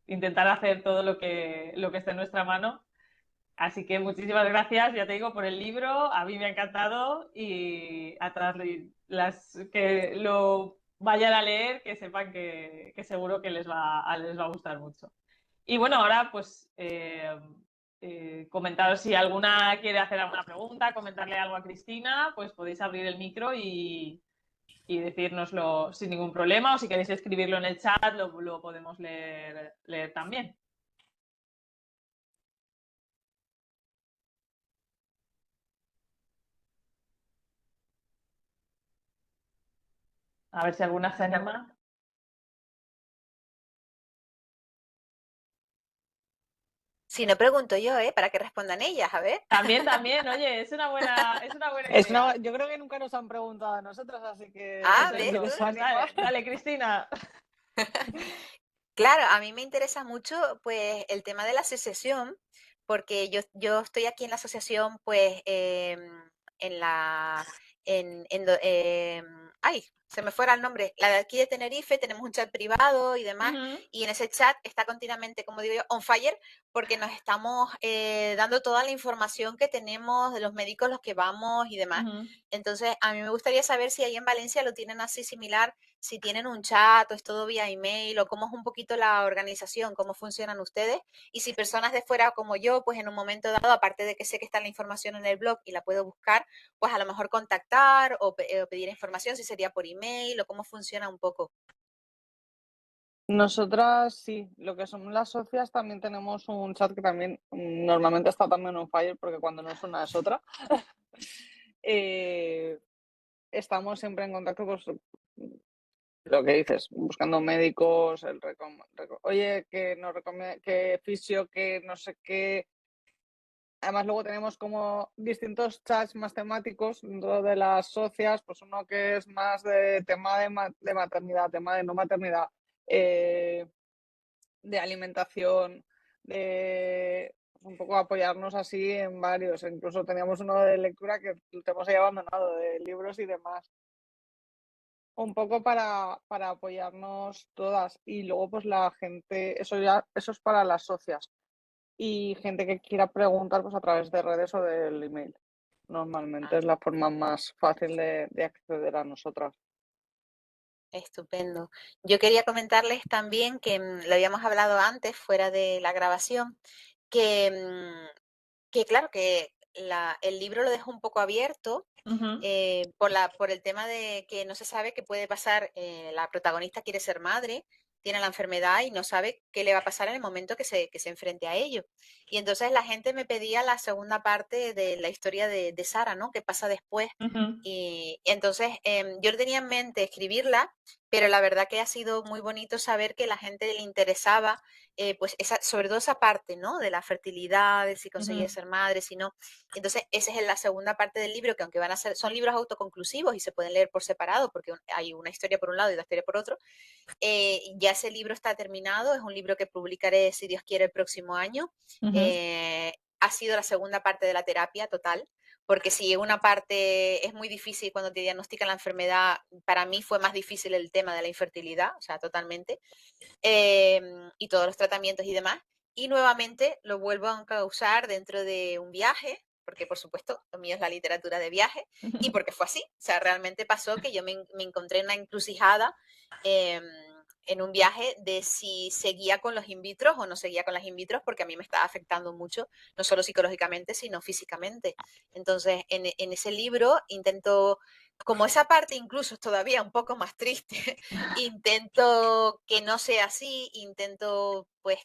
intentar hacer todo lo que esté en nuestra mano. Así que muchísimas gracias, ya te digo, por el libro. A mí me ha encantado y a todas las que lo vayan a leer, que sepan que seguro que les va a gustar mucho. Y bueno, ahora pues comentaros si alguna quiere hacer alguna pregunta, comentarle algo a Cristina, pues podéis abrir el micro y decírnoslo sin ningún problema o si queréis escribirlo en el chat lo podemos leer también. A ver si alguna se anima. Si no pregunto yo, para que respondan ellas, a ver. También, también, oye, es una buena idea. Yo creo que nunca nos han preguntado a nosotros, así que Ah, eso, ¿ves si Estupendo. tú? les Pues anima. dale, dale, Cristina. Claro, a mí me interesa mucho, pues, el tema de la asociación, porque yo estoy aquí en la asociación, pues, en la, ay, se me fuera el nombre, la de aquí de Tenerife, tenemos un chat privado y demás, Ujú, y en ese chat está continuamente, como digo yo, on fire, porque nos estamos dando toda la información que tenemos de los médicos los que vamos y demás. ujú. Entonces, a mí me gustaría saber si ahí en Valencia lo tienen así similar, si tienen un chat o es todo vía email o cómo es un poquito la organización, cómo funcionan ustedes y si personas de fuera como yo, pues en un momento dado, aparte de que sé que está la información en el blog y la puedo buscar, pues a lo mejor contactar o pedir información, si sería por email o cómo funciona un poco. Nosotras sí, lo que son las socias también tenemos un chat que también normalmente está también on fire porque cuando no es una es otra. Eh, estamos siempre en contacto, pues lo que dices, buscando médicos, oye, que nos recomienda, que fisio, que no sé qué. Además, luego tenemos como distintos chats más temáticos dentro de las socias, pues uno que es más de tema de maternidad, tema de no maternidad, eh, de alimentación, de un poco apoyarnos así en varios. Incluso teníamos uno de lectura que tenemos ahí abandonado, de libros y demás. Un poco para apoyarnos todas. Y luego, pues la gente, eso es para las socias. Y gente que quiera preguntar pues a través de redes o del email. Normalmente Ah, es la forma más fácil de acceder a nosotras. estupendo. Yo quería comentarles también que lo habíamos hablado antes, fuera de la grabación, que, que claro, que el libro lo dejo un poco abierto Ujú, por el tema de que no se sabe qué puede pasar. La protagonista quiere ser madre, tiene la enfermedad y no sabe qué le va a pasar en el momento que se enfrente a ello. Y entonces la gente me pedía la segunda parte de la historia de Sara, ¿no? ¿Qué pasa después? Ujú. Y entonces yo tenía en mente escribirla, pero la verdad que ha sido muy bonito saber que a la gente le interesaba, pues sobre todo esa parte, ¿no? De la fertilidad, de si conseguía Ujú. ser madre, si no. Entonces esa es la segunda parte del libro, que aunque van a ser, son libros autoconclusivos y se pueden leer por separado, porque hay una historia por un lado y una historia por otro, ya ese libro está terminado, es un libro que publicaré, si Dios quiere, el próximo año. Ujú. Ha sido la segunda parte de la terapia total, porque si una parte es muy difícil cuando te diagnostican la enfermedad, para mí fue más difícil el tema de la infertilidad, o sea, totalmente, y todos los tratamientos y demás. Y nuevamente lo vuelvo a causar dentro de un viaje, porque por supuesto lo mío es la literatura de viaje, y porque fue así, o sea, realmente pasó que yo me encontré en una encrucijada eh, en un viaje de si seguía con los in vitro o no seguía con las in vitro, porque a mí me estaba afectando mucho, no solo psicológicamente, sino físicamente. Entonces, en ese libro intento, como esa parte incluso es todavía un poco más triste, intento que no sea así, intento pues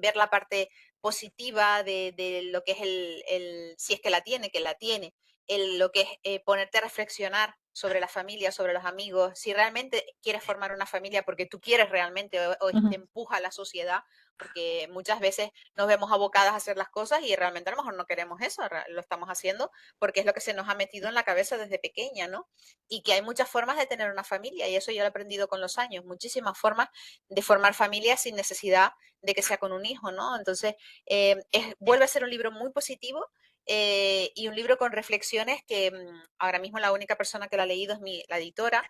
ver la parte positiva de lo que es si es que la tiene, que la tiene, lo que es ponerte a reflexionar sobre la familia, sobre los amigos, si realmente quieres formar una familia porque tú quieres realmente o te Ujú. empuja la sociedad, porque muchas veces nos vemos abocadas a hacer las cosas y realmente a lo mejor no queremos eso, lo estamos haciendo porque es lo que se nos ha metido en la cabeza desde pequeña, ¿no? Y que hay muchas formas de tener una familia y eso yo lo he aprendido con los años, muchísimas formas de formar familia sin necesidad de que sea con un hijo, ¿no? Entonces, vuelve a ser un libro muy positivo y un libro con reflexiones que ahora mismo la única persona que lo ha leído es la editora.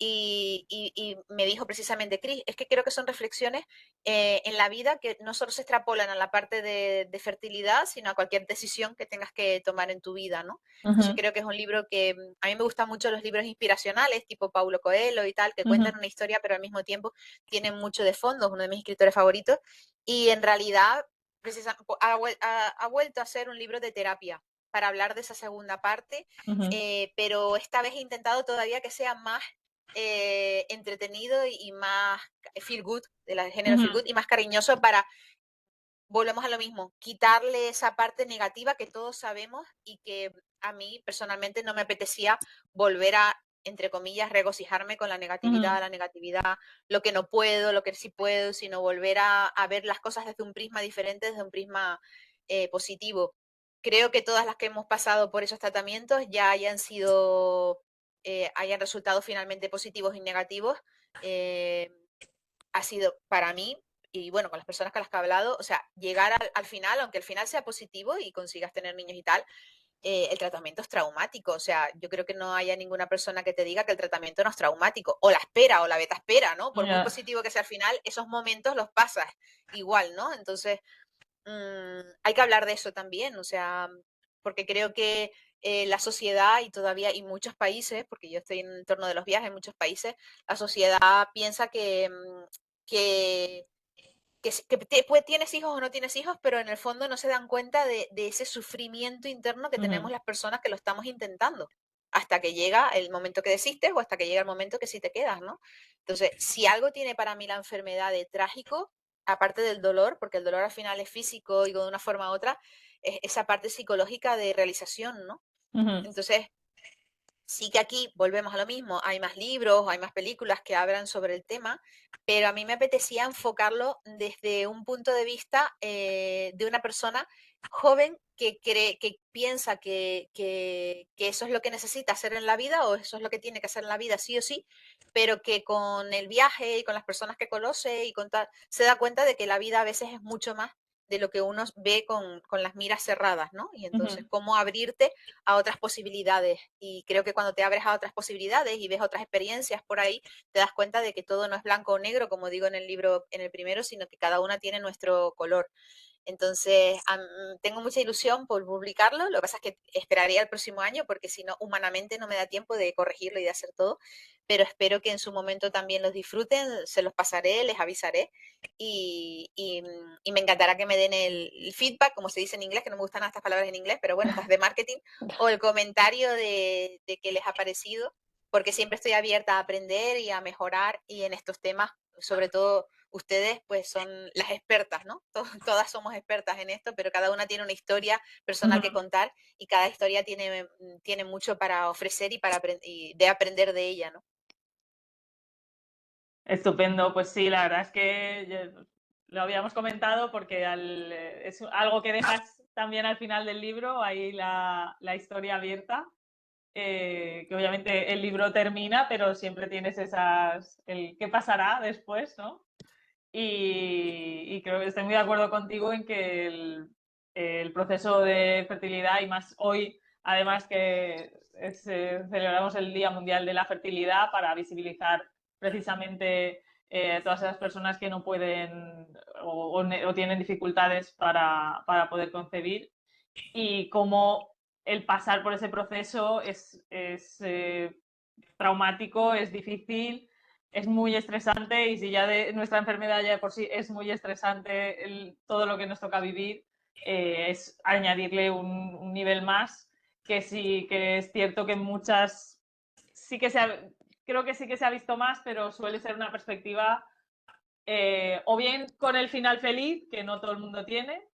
Y me dijo precisamente, Cris, es que creo que son reflexiones en la vida que no solo se extrapolan a la parte de fertilidad, sino a cualquier decisión que tengas que tomar en tu vida, ¿no? Entonces Ujú. creo que es un libro que a mí me gustan mucho los libros inspiracionales, tipo Paulo Coelho y tal, que Ujú. cuentan una historia, pero al mismo tiempo tienen mucho de fondo, es uno de mis escritores favoritos. Y en realidad ha vuelto a ser un libro de terapia para hablar de esa segunda parte, Ujú. pero esta vez he intentado todavía que sea más entretenido y más feel good, del género Ujú. feel good, y más cariñoso para, volvemos a lo mismo, quitarle esa parte negativa que todos sabemos y que a mí personalmente no me apetecía volver a, entre comillas, regocijarme con Ujú. la negatividad, lo que no puedo, lo que sí puedo, sino volver a ver las cosas desde un prisma diferente, desde un prisma positivo. Creo que todas las que hemos pasado por esos tratamientos ya hayan resultado finalmente positivos y negativos. Eh, ha sido para mí, y bueno, con las personas con las que he hablado, o sea, llegar al final, aunque el final sea positivo y consigas tener niños y tal, el tratamiento es traumático. O sea, yo creo que no haya ninguna persona que te diga que el tratamiento no es traumático. O la espera, o la beta espera, ¿no? Por muy Ya. positivo que sea al final, esos momentos los pasas igual, ¿no? Entonces, hay que hablar de eso también, o sea, porque creo que la sociedad y todavía, y muchos países, porque yo estoy en el entorno de los viajes, en muchos países, la sociedad piensa que, pues, tienes hijos o no tienes hijos, pero en el fondo no se dan cuenta de ese sufrimiento interno que Ujú. tenemos las personas que lo estamos intentando, hasta que llega el momento que desistes o hasta que llega el momento que sí te quedas, ¿no? Entonces, si algo tiene para mí la enfermedad de trágico, aparte del dolor, porque el dolor al final es físico y de una forma u otra, es esa parte psicológica de realización, ¿no? Ujú. Entonces, sí que aquí volvemos a lo mismo, hay más libros, hay más películas que hablan sobre el tema, pero a mí me apetecía enfocarlo desde un punto de vista de una persona joven que cree, que piensa que eso es lo que necesita hacer en la vida o eso es lo que tiene que hacer en la vida sí o sí, pero que con el viaje y con las personas que conoce y con tal, se da cuenta de que la vida a veces es mucho más de lo que uno ve con las miras cerradas, ¿no? Y entonces, Ujú. cómo abrirte a otras posibilidades. Y creo que cuando te abres a otras posibilidades y ves otras experiencias por ahí, te das cuenta de que todo no es blanco o negro, como digo en el libro, en el primero, sino que cada una tiene nuestro color. Entonces, tengo mucha ilusión por publicarlo. Lo que pasa es que esperaría el próximo año porque si no, humanamente no me da tiempo de corregirlo y de hacer todo. Pero espero que en su momento también los disfruten, se los pasaré, les avisaré y me encantará que me den el feedback, como se dice en inglés, que no me gustan estas palabras en inglés, pero bueno, estas de marketing, o el comentario de qué les ha parecido, porque siempre estoy abierta a aprender y a mejorar y en estos temas, sobre todo ustedes pues son las expertas, ¿no? Todas somos expertas en esto, pero cada una tiene una historia personal que contar y cada historia tiene mucho para ofrecer y de aprender de ella, ¿no? Estupendo, pues sí, la verdad es que lo habíamos comentado porque es algo que dejas también al final del libro, ahí la historia abierta, que obviamente el libro termina, pero siempre tienes el qué pasará después, ¿no? Y creo que estoy muy de acuerdo contigo en que el proceso de fertilidad y más hoy, además que celebramos el Día Mundial de la Fertilidad para visibilizar precisamente todas esas personas que no pueden o tienen dificultades para poder concebir y cómo el pasar por ese proceso es traumático, es difícil, es muy estresante y si ya nuestra enfermedad ya de por sí es muy estresante todo lo que nos toca vivir, es añadirle un nivel más que sí que es cierto que muchas, sí que creo que sí que se ha visto más, pero suele ser una perspectiva o bien con el final feliz, que no todo el mundo tiene,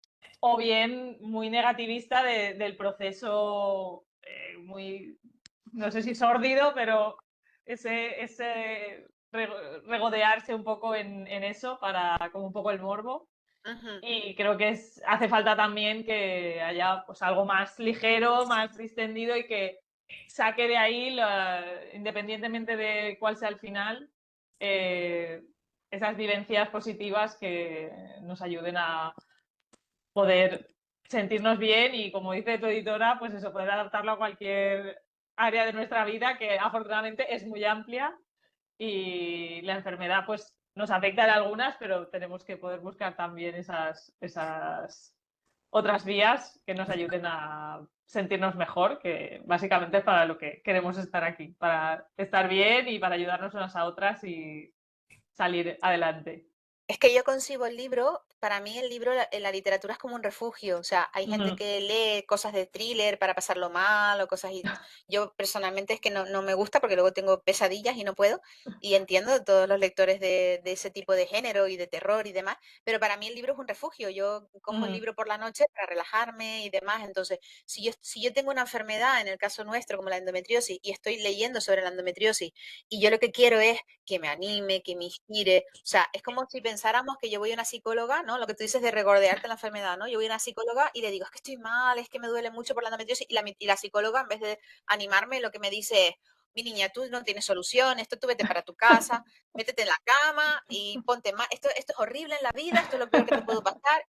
o bien muy negativista del proceso muy, no sé si sórdido, pero ese regodearse un poco en eso para como un poco el morbo. Y creo que hace falta también que haya pues algo más ligero, más distendido y que saque de ahí, independientemente de cuál sea el final, esas vivencias positivas que nos ayuden a poder sentirnos bien y, como dice tu editora, pues eso, poder adaptarlo a cualquier área de nuestra vida que afortunadamente es muy amplia y la enfermedad pues nos afecta en algunas, pero tenemos que poder buscar también esas otras vías que nos ayuden a sentirnos mejor, que básicamente es para lo que queremos estar aquí, para estar bien y para ayudarnos unas a otras y salir adelante. Es que yo concibo el libro, para mí el libro, la literatura es como un refugio, o sea, hay gente que lee cosas de thriller para pasarlo mal o cosas y yo personalmente es que no me gusta porque luego tengo pesadillas y no puedo y entiendo todos los lectores de ese tipo de género y de terror y demás, pero para mí el libro es un refugio, yo cojo el libro por la noche para relajarme y demás, entonces si yo tengo una enfermedad, en el caso nuestro como la endometriosis y estoy leyendo sobre la endometriosis y yo lo que quiero es que me anime, que me inspire. O sea, es como si pensáramos que yo voy a una psicóloga, ¿no? Lo que tú dices de regordearte la enfermedad, ¿no? Yo voy a una psicóloga y le digo, es que estoy mal, es que me duele mucho por la endometriosis. Y la psicóloga, en vez de animarme, lo que me dice es, mi niña, tú no tienes solución, esto tú vete para tu casa, métete en la cama y ponte más. Esto es horrible en la vida, esto es lo peor que te puede pasar.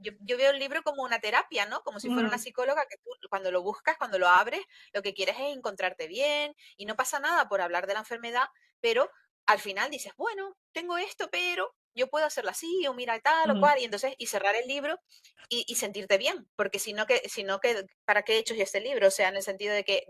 Yo veo el libro como una terapia, ¿no? Como si fuera una psicóloga que tú cuando lo buscas, cuando lo abres, lo que quieres es encontrarte bien y no pasa nada por hablar de la enfermedad, pero al final dices, bueno, tengo esto, pero yo puedo hacerlo así o mira tal o cual y entonces y cerrar el libro y sentirte bien, porque si no que ¿para qué he hecho yo este libro? O sea, en el sentido de que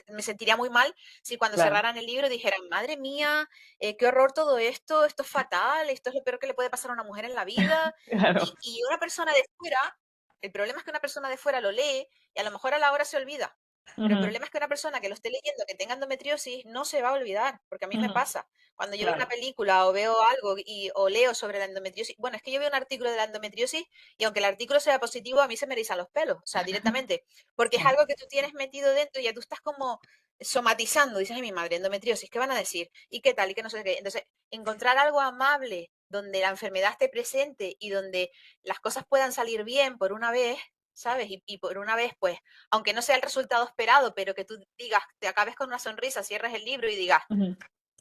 me sentiría muy mal si cuando Claro. cerraran el libro dijeran, madre mía, qué horror todo esto es fatal, esto es lo peor que le puede pasar a una mujer en la vida, Claro. y una persona de fuera, el problema es que una persona de fuera lo lee y a lo mejor a la hora se olvida. Pero el problema es que una persona que lo esté leyendo, que tenga endometriosis, no se va a olvidar, porque a mí me pasa. Cuando yo veo una Claro. película o veo algo o leo sobre la endometriosis, bueno, es que yo veo un artículo de la endometriosis y aunque el artículo sea positivo, a mí se me erizan los pelos, o sea, directamente, porque es algo que tú tienes metido dentro y ya tú estás como somatizando, dices, ay, mi madre, endometriosis, ¿qué van a decir? ¿Y qué tal? ¿Y qué no sé qué? Entonces, encontrar algo amable donde la enfermedad esté presente y donde las cosas puedan salir bien por una vez, ¿sabes? Y por una vez, pues, aunque no sea el resultado esperado, pero que tú digas, te acabes con una sonrisa, cierres el libro y digas,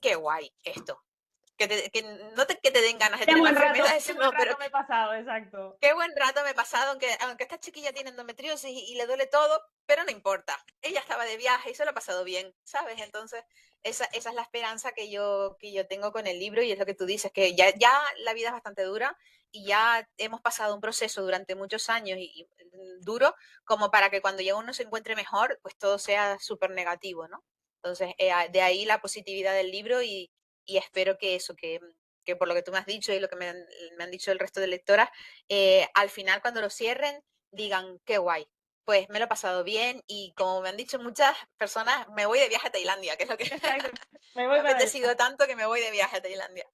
qué guay esto. Que te den ganas de tener la enfermedad, Qué eso buen no, pero rato me he pasado, exacto. qué buen rato me he pasado, aunque esta chiquilla tiene endometriosis y le duele todo, pero no importa. Ella estaba de viaje y se lo ha pasado bien, ¿sabes? Entonces, esa es la esperanza que yo tengo con el libro y es lo que tú dices, que ya la vida es bastante dura y ya hemos pasado un proceso durante muchos años y duro como para que cuando ya uno se encuentre mejor, pues todo sea súper negativo, ¿no? Entonces, de ahí la positividad del libro y espero que eso, que por lo que tú me has dicho y lo que me han dicho el resto de lectoras, al final cuando lo cierren digan, qué guay, pues me lo he pasado bien y como me han dicho muchas personas, me voy de viaje a Tailandia, que es lo que Exacto. Me me voy ha para allá. apetecido tanto que me voy de viaje a Tailandia.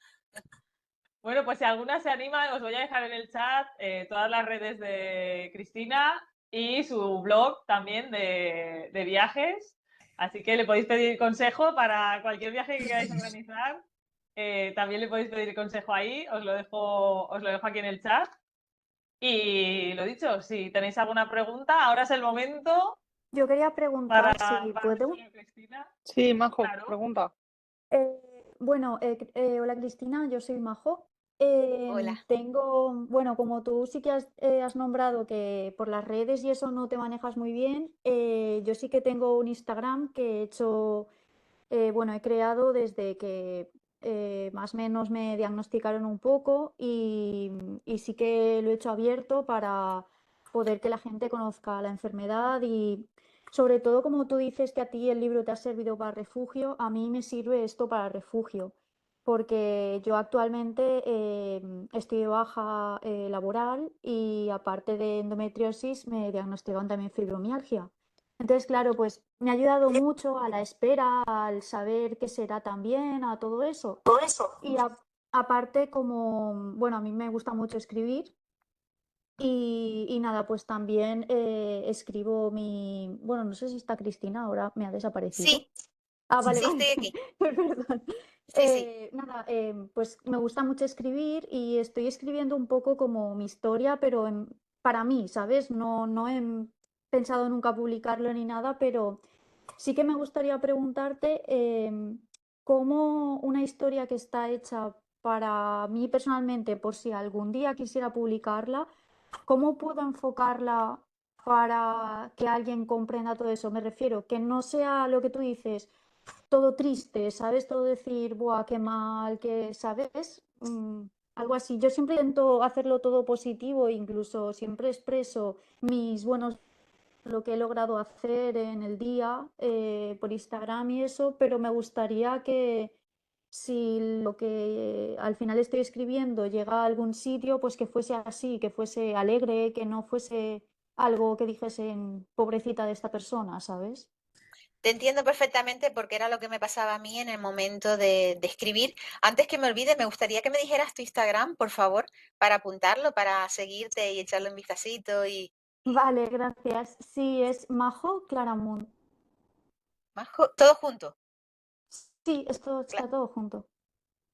Bueno, pues si alguna se anima, os voy a dejar en el chat todas las redes de Cristina y su blog también de viajes. Así que le podéis pedir consejo para cualquier viaje que queráis organizar. También le podéis pedir consejo ahí, os lo dejo aquí en el chat. Y lo dicho, si tenéis alguna pregunta, ahora es el momento Yo quería preguntar si para puedo. hacérselo a Cristina. Sí, Majo, Claro. pregunta. Bueno, hola Cristina, yo soy Majo. Hola. Tengo, bueno, como tú sí que has nombrado que por las redes y eso no te manejas muy bien, yo sí que tengo un Instagram que he hecho, bueno, he creado desde que más o menos me diagnosticaron un poco y sí que lo he hecho abierto para poder que la gente conozca la enfermedad y sobre todo como tú dices que a ti el libro te ha servido para refugio, a mí me sirve esto para refugio. Porque yo actualmente estoy de baja laboral y aparte de endometriosis me diagnosticaron también fibromialgia. Entonces, claro, pues me ha ayudado mucho a la espera, al saber qué será también, a todo eso. Y aparte, como, bueno, a mí me gusta mucho escribir y nada, pues también escribo bueno, no sé si está Cristina, ahora me ha desaparecido. Sí, Ah, vale, sí vale, estoy aquí. perdón. Sí, sí. Nada, pues me gusta mucho escribir y estoy escribiendo un poco como mi historia, pero para mí, ¿sabes? No he pensado nunca publicarlo ni nada, pero sí que me gustaría preguntarte cómo una historia que está hecha para mí personalmente, por si algún día quisiera publicarla, ¿cómo puedo enfocarla para que alguien comprenda todo eso? Me refiero, que no sea lo que tú dices todo triste, ¿sabes? Todo decir, buah, qué mal, que, ¿sabes? Algo así. Yo siempre intento hacerlo todo positivo, incluso siempre expreso mis buenos, lo que he logrado hacer en el día por Instagram y eso, pero me gustaría que si lo que al final estoy escribiendo llega a algún sitio, pues que fuese así, que fuese alegre, que no fuese algo que dijesen, pobrecita de esta persona, ¿sabes? Te entiendo perfectamente porque era lo que me pasaba a mí en el momento de escribir. Antes que me olvide, me gustaría que me dijeras tu Instagram, por favor, para apuntarlo, para seguirte y echarle un vistacito y Vale, gracias. Sí, es Majo Claramunt. todo junto. Sí, esto Cla- está todo junto.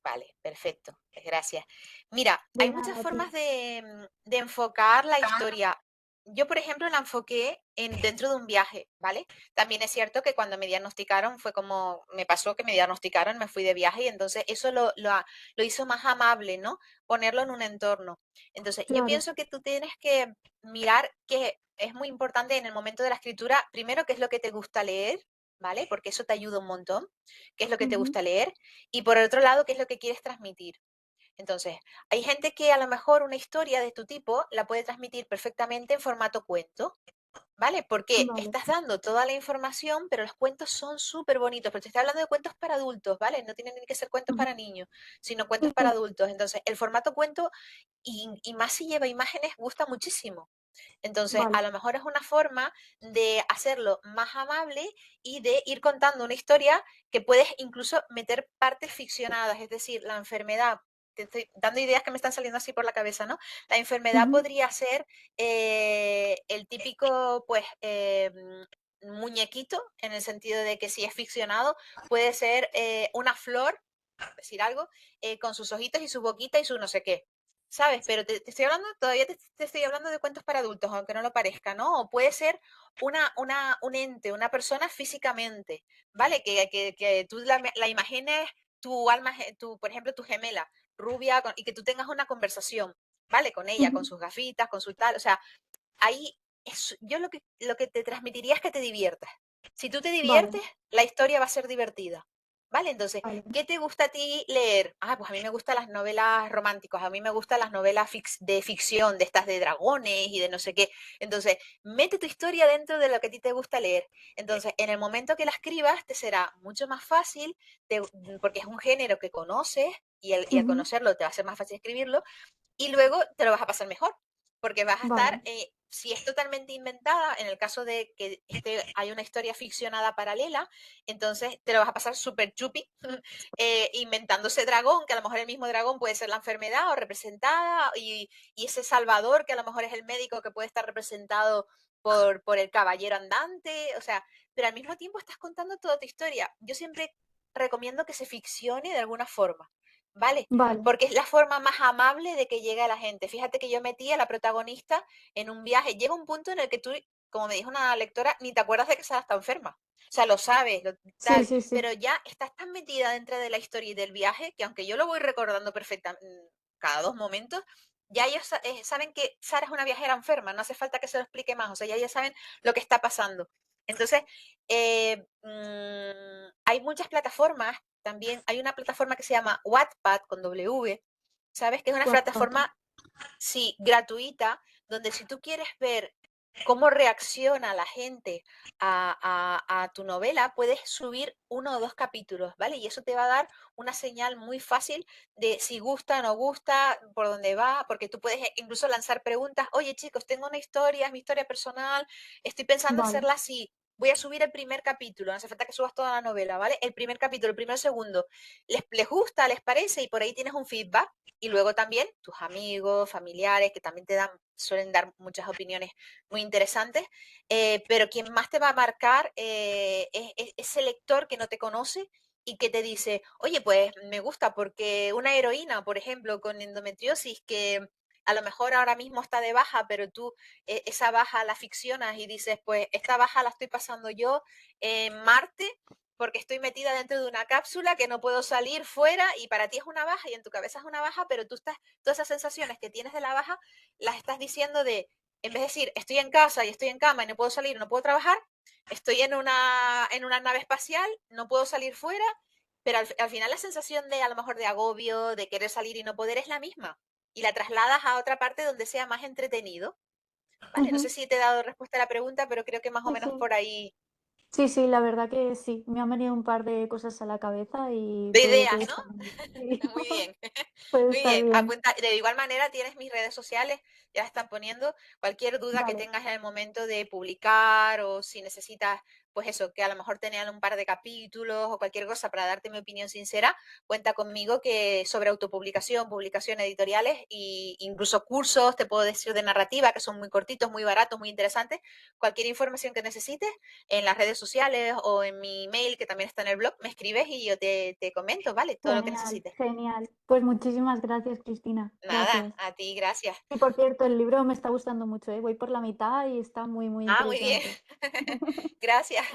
Vale, perfecto. Pues gracias. Mira, hay De muchas nada, a ti. formas de enfocar la historia. Yo, por ejemplo, la enfoqué dentro de un viaje, ¿vale? También es cierto que cuando me diagnosticaron fue como, me pasó que me diagnosticaron, me fui de viaje y entonces eso lo hizo más amable, ¿no? Ponerlo en un entorno. Entonces, yo Claro. pienso que tú tienes que mirar que es muy importante en el momento de la escritura, primero, qué es lo que te gusta leer, ¿vale? Porque eso te ayuda un montón, qué es lo que te Ujú. gusta leer y por el otro lado, qué es lo que quieres transmitir. Entonces, hay gente que a lo mejor una historia de tu tipo la puede transmitir perfectamente en formato cuento, ¿vale? Porque Vale. estás dando toda la información, pero los cuentos son súper bonitos, pero te estoy hablando de cuentos para adultos, ¿vale? No tienen ni que ser cuentos Ujú. para niños, sino cuentos Sí, para adultos. Entonces, el formato cuento, y más si lleva imágenes, gusta muchísimo. Entonces, vale. a lo mejor es una forma de hacerlo más amable y de ir contando una historia que puedes incluso meter partes ficcionadas, es decir, la enfermedad. Te estoy dando ideas que me están saliendo así por la cabeza, ¿no? La enfermedad Ujú. podría ser el típico, pues, muñequito, en el sentido de que si es ficcionado, puede ser una flor, decir algo, con sus ojitos y su boquita y su no sé qué. ¿Sabes? Pero te estoy hablando, todavía te estoy hablando de cuentos para adultos, aunque no lo parezca, ¿no? O puede ser un ente, una persona físicamente, ¿vale? Que tú la imagines, tu alma, por ejemplo, tu gemela, rubia, y que tú tengas una conversación, ¿vale? Con ella, Ujú. con sus gafitas, con su tal, o sea, ahí yo lo que te transmitiría es que te diviertas. Si tú te Vale, diviertes, la historia va a ser divertida. ¿Vale? Entonces, vale. ¿qué te gusta a ti leer? Ah, pues a mí me gustan las novelas románticas, a mí me gustan las novelas de ficción, de estas de dragones y de no sé qué. Entonces, mete tu historia dentro de lo que a ti te gusta leer. Entonces, en el momento que la escribas, te será mucho más fácil, porque es un género que conoces y al Ujú. conocerlo te va a ser más fácil escribirlo y luego te lo vas a pasar mejor, porque vas a Vale. estar Si es totalmente inventada, en el caso de que hay una historia ficcionada paralela, entonces te lo vas a pasar súper chupi inventándose dragón, que a lo mejor el mismo dragón puede ser la enfermedad o representada, y ese salvador, que a lo mejor es el médico que puede estar representado por el caballero andante, o sea, pero al mismo tiempo estás contando toda tu historia. Yo siempre recomiendo que se ficcione de alguna forma, ¿vale? Vale, Porque es la forma más amable de que llegue a la gente. Fíjate que yo metí a la protagonista en un viaje. Llega un punto en el que tú, como me dijo una lectora, ni te acuerdas de que Sara está enferma. O sea, lo sabes, sí, tal, sí, sí, pero ya estás tan metida dentro de la historia y del viaje que aunque yo lo voy recordando perfectamente cada 2 momentos, ya ellos saben que Sara es una viajera enferma, no hace falta que se lo explique más, o sea, ya ellos saben lo que está pasando. Entonces, hay muchas plataformas, también hay una plataforma que se llama Wattpad con W, ¿sabes? Que es una Wattpad. plataforma, sí, gratuita, donde si tú quieres ver cómo reacciona la gente a tu novela, puedes subir 1 o 2 capítulos, ¿vale? Y eso te va a dar una señal muy fácil de si gusta o no gusta, por dónde va, porque tú puedes incluso lanzar preguntas, oye chicos, tengo una historia, es mi historia personal, estoy pensando Vale, hacerla así. Voy a subir el primer capítulo, no hace falta que subas toda la novela, ¿vale? El primer capítulo, el primer segundo. ¿Les gusta, les parece? Y por ahí tienes un feedback. Y luego también tus amigos, familiares, que también suelen dar muchas opiniones muy interesantes, pero quien más te va a marcar es ese lector que no te conoce y que te dice, oye, pues me gusta porque una heroína, por ejemplo, con endometriosis, que a lo mejor ahora mismo está de baja, pero tú esa baja la ficcionas y dices, pues esta baja la estoy pasando yo en Marte porque estoy metida dentro de una cápsula que no puedo salir fuera y para ti es una baja y en tu cabeza es una baja, pero tú estás, todas esas sensaciones que tienes de la baja las estás diciendo en vez de decir, estoy en casa y estoy en cama y no puedo salir, no puedo trabajar, estoy en una nave espacial, no puedo salir fuera, pero al final la sensación de a lo mejor de agobio, de querer salir y no poder es la misma. Y la trasladas a otra parte donde sea más entretenido. Vale, no sé ujú, si te he dado respuesta a la pregunta, pero creo que más o sí, menos sí. por ahí. Sí, sí, la verdad que sí. Me han venido un par de cosas a la cabeza y De puede ideas, ¿no? estar bien. Sí, Muy bien, puede muy estar bien. bien. Apunta, de igual manera tienes mis redes sociales, ya están poniendo cualquier duda que Vale, tengas en el momento de publicar o si necesitas, pues eso, que a lo mejor tenían un par de capítulos o cualquier cosa para darte mi opinión sincera, cuenta conmigo que sobre autopublicación, publicación editoriales e incluso cursos, te puedo decir de narrativa, que son muy cortitos, muy baratos, muy interesantes. Cualquier información que necesites en las redes sociales o en mi email, que también está en el blog, me escribes y yo te comento, ¿vale? Todo lo que genial, necesites. genial. Pues muchísimas gracias, Cristina. Nada, Gracias. a ti, gracias. Y por cierto, el libro me está gustando mucho, ¿eh? Voy por la mitad y está muy, muy Ah, muy bien. interesante. Gracias.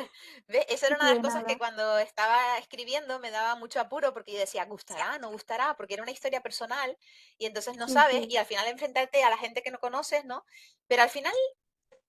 ¿Ves? Esa era una de las De cosas que nada. cuando estaba escribiendo me daba mucho apuro porque yo decía, ¿gustará? ¿No gustará? Porque era una historia personal y entonces no Sí, sabes sí. y al final enfrentarte a la gente que no conoces, ¿no? Pero al final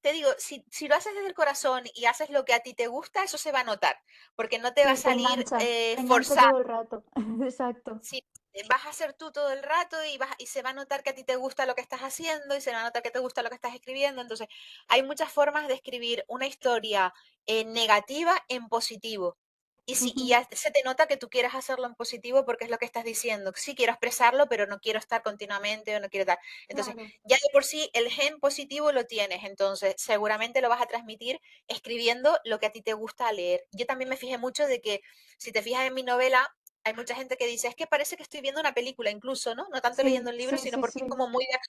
te digo, si lo haces desde el corazón y haces lo que a ti te gusta, eso se va a notar, porque no te va a Sí, salir te engancha forzado. todo el rato. Exacto. Sí, vas a ser tú todo el rato y se va a notar que a ti te gusta lo que estás haciendo y se va a notar que te gusta lo que estás escribiendo. Entonces, hay muchas formas de escribir una historia negativa en positivo. Y Ujú, ya se te nota que tú quieres hacerlo en positivo porque es lo que estás diciendo. Sí, quiero expresarlo, pero no quiero estar continuamente o no quiero estar. Entonces, claro. ya de por sí el gen positivo lo tienes. Entonces, seguramente lo vas a transmitir escribiendo lo que a ti te gusta leer. Yo también me fijé mucho de que, si te fijas en mi novela, hay mucha gente que dice, es que parece que estoy viendo una película incluso, ¿no? No tanto leyendo Sí, el libro, sí, sino sí, porque es sí. como muy de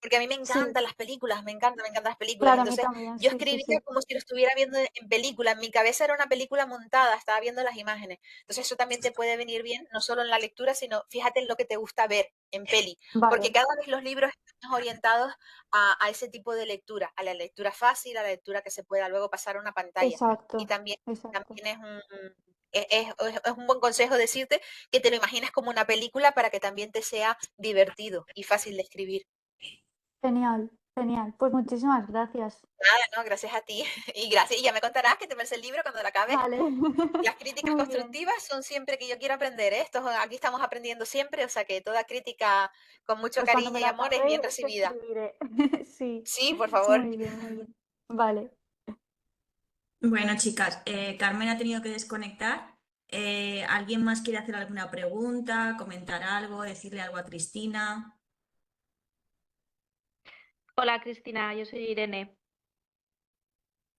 porque a mí me Sí, encantan las películas, me encantan las películas. claro, a mí Entonces, también. yo Sí, sí, escribía sí. como si lo estuviera viendo en película. En mi cabeza era una película montada, estaba viendo las imágenes. Entonces, eso también te puede venir bien, no solo en la lectura, sino fíjate en lo que te gusta ver en peli. Porque Vale, cada vez los libros están más orientados a ese tipo de lectura, a la lectura fácil, a la lectura que se pueda luego pasar a una pantalla. Y exacto, también, exacto. también es un buen consejo decirte que te lo imagines como una película para que también te sea divertido y fácil de escribir. Genial, genial. Pues muchísimas gracias. Nada, no, gracias a ti. Y gracias. Y ya me contarás que te parece el libro cuando lo acabes. Vale, Las críticas muy bien. constructivas son siempre que yo quiero aprender, ¿eh? Aquí estamos aprendiendo siempre, o sea que toda crítica con mucho Pues cuando me cariño y la amor es bien acabe, te recibida. escribiré. Sí, Sí, por favor. muy bien, muy bien. Vale. Bueno, chicas, Carmen ha tenido que desconectar. ¿Alguien más quiere hacer alguna pregunta, comentar algo, decirle algo a Cristina? Hola Cristina, yo soy Irene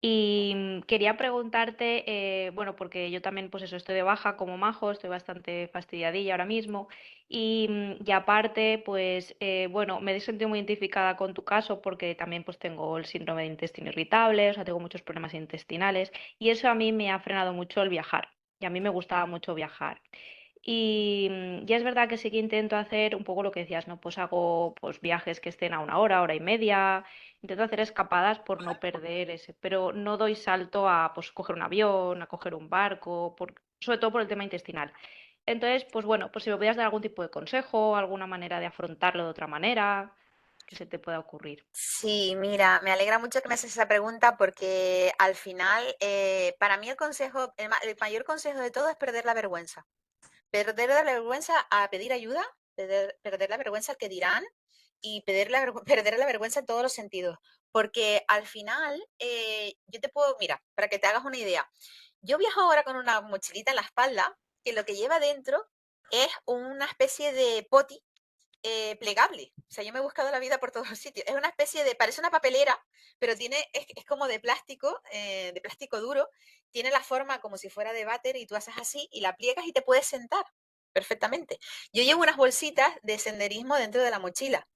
y quería preguntarte, bueno, porque yo también pues eso, estoy de baja como Majo, estoy bastante fastidiadilla ahora mismo y aparte pues bueno, me he sentido muy identificada con tu caso porque también pues tengo el síndrome de intestino irritable, o sea, tengo muchos problemas intestinales y eso a mí me ha frenado mucho el viajar y a mí me gustaba mucho viajar. Y ya es verdad que sí que intento hacer un poco lo que decías, ¿no? Pues hago pues viajes que estén a una hora y media, intento hacer escapadas por no perder ese, pero no doy salto a pues coger un avión, a coger un barco, sobre todo por el tema intestinal. Entonces, pues bueno, pues si me pudieras dar algún tipo de consejo, alguna manera de afrontarlo de otra manera, que se te pueda ocurrir. Sí, mira, me alegra mucho que me haces esa pregunta porque al final, para mí el consejo, el mayor consejo de todo es perder la vergüenza. Perder la vergüenza a pedir ayuda, perder la vergüenza al que dirán y perder la vergüenza en todos los sentidos. Porque al final, yo te puedo, mira, para que te hagas una idea, yo viajo ahora con una mochilita en la espalda que lo que lleva dentro es una especie de poti plegable. O sea, yo me he buscado la vida por todos los sitios. Es una especie de, parece una papelera, pero es como de plástico duro. Tiene la forma como si fuera de váter y tú haces así y la pliegas y te puedes sentar perfectamente. Yo llevo unas bolsitas de senderismo dentro de la mochila.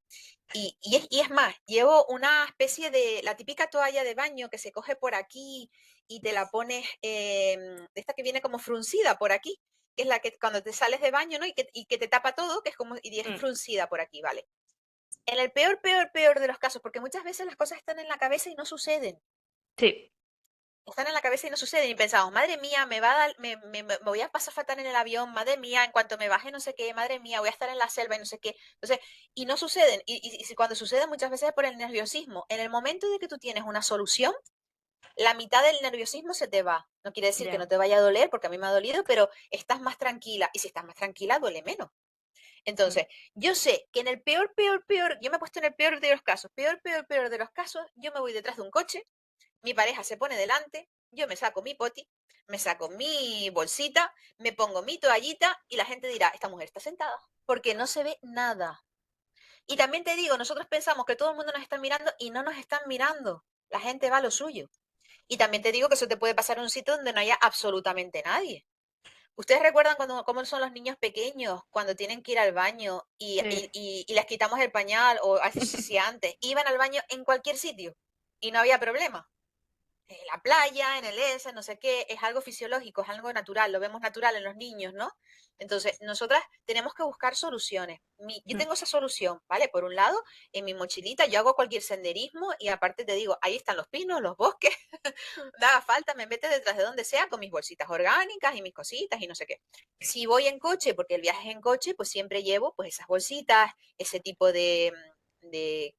Y es más, llevo una especie de, la típica toalla de baño que se coge por aquí y te la pones, de esta que viene como fruncida por aquí, que es la que cuando te sales de baño, ¿no? Y que te tapa todo, que es como, y es Mm, fruncida por aquí, ¿vale? En el peor de los casos, porque muchas veces las cosas están en la cabeza y no suceden. sí, Están en la cabeza y no suceden. Y pensamos, madre mía, me va a dar, me voy a pasar fatal en el avión, madre mía, en cuanto me baje no sé qué, madre mía, voy a estar en la selva y no sé qué. Entonces, y no suceden. Y cuando suceden muchas veces es por el nerviosismo. En el momento de que tú tienes una solución, la mitad del nerviosismo se te va. No quiere decir que ya, no te vaya a doler, porque a mí me ha dolido, pero estás más tranquila. Y si estás más tranquila, duele menos. mm, Entonces, yo sé que en el peor, yo me he puesto en el peor de los casos, peor de los casos, yo me voy detrás de un coche, mi pareja se pone delante, yo me saco mi poti, me saco mi bolsita, me pongo mi toallita y la gente dirá, esta mujer está sentada, porque no se ve nada. Y también te digo, nosotros pensamos que todo el mundo nos está mirando y no nos están mirando. La gente va a lo suyo. Y también te digo que eso te puede pasar en un sitio donde no haya absolutamente nadie. ¿Ustedes recuerdan cómo son los niños pequeños cuando tienen que ir al baño sí, y les quitamos el pañal o así si antes? Iban al baño en cualquier sitio y no había problema en la playa, en el ESA, no sé qué, es algo fisiológico, es algo natural, lo vemos natural en los niños, ¿no? Entonces, nosotras tenemos que buscar soluciones. Yo mm, tengo esa solución, ¿vale? Por un lado, en mi mochilita yo hago cualquier senderismo y aparte te digo, ahí están los pinos, los bosques, no haga falta, me meto detrás de donde sea con mis bolsitas orgánicas y mis cositas y no sé qué. Si voy en coche, porque el viaje es en coche, pues siempre llevo pues esas bolsitas, ese tipo que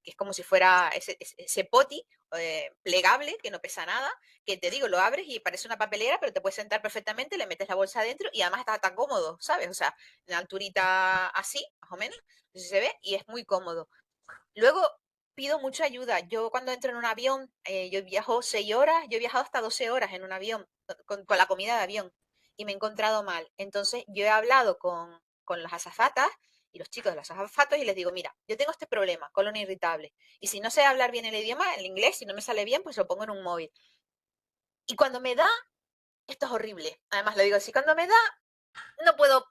es como si fuera ese poti plegable, que no pesa nada, que te digo, lo abres y parece una papelera, pero te puedes sentar perfectamente, le metes la bolsa adentro y además está tan cómodo, ¿sabes? O sea, en alturita así, más o menos, no sé si se ve, y es muy cómodo. Luego pido mucha ayuda. Yo cuando entro en un avión, yo viajo 6 horas, yo he viajado hasta 12 horas en un avión, con la comida de avión, y me he encontrado mal. Entonces yo he hablado con las azafatas y los chicos de los azafatos y les digo, mira, yo tengo este problema, colon irritable, y si no sé hablar bien el idioma, el inglés, si no me sale bien, pues lo pongo en un móvil. Y cuando me da, esto es horrible. Además lo digo así, cuando me da, no puedo,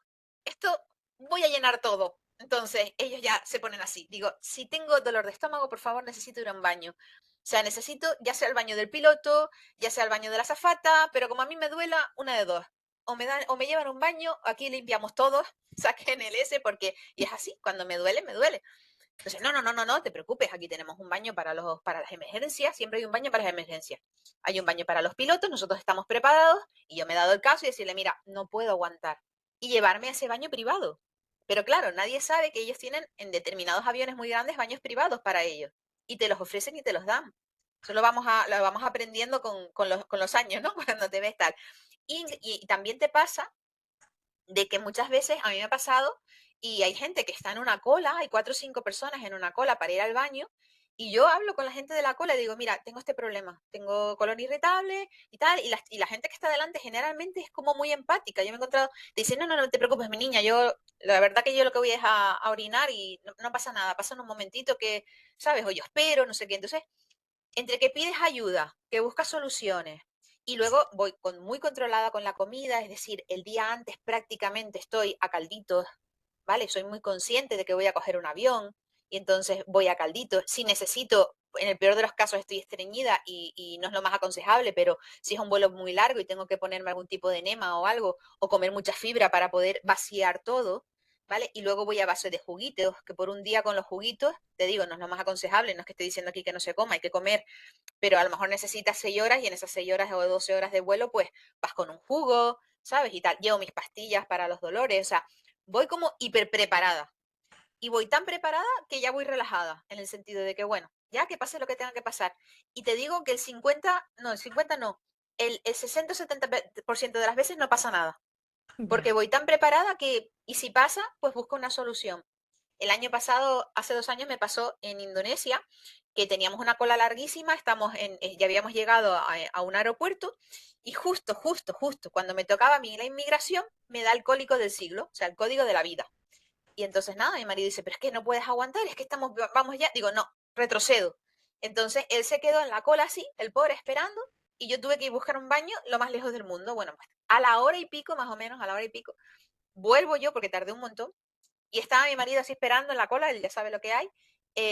esto voy a llenar todo. Entonces ellos ya se ponen así. Digo, si tengo dolor de estómago, por favor, necesito ir a un baño. O sea, necesito ya sea el baño del piloto, ya sea el baño de la azafata, pero como a mí me duela, una de dos. O me llevan a un baño, aquí limpiamos todos, saquen el S, porque, y es así, cuando me duele, me duele. Entonces, no te preocupes, aquí tenemos un baño para las emergencias, siempre hay un baño para las emergencias. Hay un baño para los pilotos, nosotros estamos preparados y yo me he dado el caso y decirle, mira, no puedo aguantar. Y llevarme a ese baño privado. Pero claro, nadie sabe que ellos tienen en determinados aviones muy grandes baños privados para ellos. Y te los ofrecen y te los dan. Eso lo vamos aprendiendo con los años, ¿no? Cuando te ves tal. Y también te pasa de que muchas veces a mí me ha pasado y hay gente que está en una cola, hay 4 o 5 personas en una cola para ir al baño Y yo hablo con la gente de la cola y digo, mira, tengo este problema, tengo colon irritable y tal, y la gente que está delante generalmente es como muy empática. Yo me he encontrado, te dicen, no te preocupes, mi niña, la verdad que yo lo que voy es a orinar y no pasa nada, pasa en un momentito que, ¿sabes? O yo espero, no sé qué. Entonces, entre que pides ayuda, que buscas soluciones, y luego voy muy controlada con la comida, es decir, el día antes prácticamente estoy a calditos, ¿vale? Soy muy consciente de que voy a coger un avión y entonces voy a calditos. Si necesito, en el peor de los casos estoy estreñida y no es lo más aconsejable, pero si es un vuelo muy largo y tengo que ponerme algún tipo de enema o algo, o comer mucha fibra para poder vaciar todo, ¿vale? Y luego voy a base de juguitos, que por un día con los juguitos, te digo, no es lo más aconsejable, no es que esté diciendo aquí que no se coma, hay que comer, pero a lo mejor necesitas 6 horas y en esas 6 horas o 12 horas de vuelo, pues vas con un jugo, ¿sabes? Y tal, llevo mis pastillas para los dolores, o sea, voy como hiper preparada. Y voy tan preparada que ya voy relajada, en el sentido de que, bueno, ya que pase lo que tenga que pasar. Y te digo que el 50 no, el 60-70% de las veces no pasa nada. Porque Ya. voy tan preparada que, y si pasa, pues busco una solución. El año pasado, hace 2 años, me pasó en Indonesia, que teníamos una cola larguísima, ya habíamos llegado a un aeropuerto, y justo, cuando me tocaba a mí la inmigración, me da el cólico del siglo, o sea, el código de la vida. Y entonces nada, mi marido dice, pero es que no puedes aguantar, es que vamos ya. Digo, no, retrocedo. Entonces él se quedó en la cola así, el pobre esperando, y yo tuve que ir a buscar un baño lo más lejos del mundo. Bueno, pues a la hora y pico, más o menos, a la hora y pico, vuelvo yo porque tardé un montón, y estaba mi marido así esperando en la cola, él ya sabe lo que hay.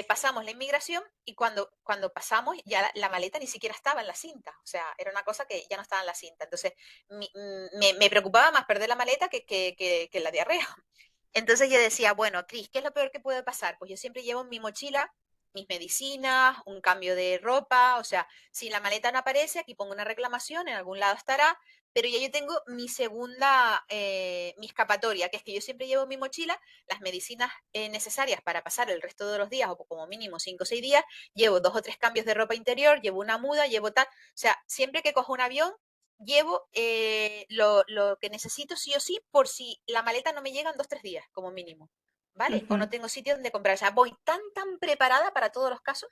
Pasamos la inmigración y cuando pasamos ya la maleta ni siquiera estaba en la cinta, o sea, era una cosa que ya no estaba en la cinta. Entonces me preocupaba más perder la maleta que la diarrea. Entonces yo decía, bueno, Cris, ¿qué es lo peor que puede pasar? Pues yo siempre llevo en mi mochila mis medicinas, un cambio de ropa, o sea, si la maleta no aparece, aquí pongo una reclamación, en algún lado estará, pero ya yo tengo mi escapatoria, que es que yo siempre llevo en mi mochila las medicinas necesarias para pasar el resto de los días, o como mínimo 5 o 6 días, llevo 2 o 3 cambios de ropa interior, llevo una muda, llevo tal, o sea, siempre que cojo un avión, llevo lo que necesito sí o sí por si la maleta no me llega en 2 o 3 días, como mínimo, ¿vale? O no tengo sitio donde comprar. O sea, voy tan preparada para todos los casos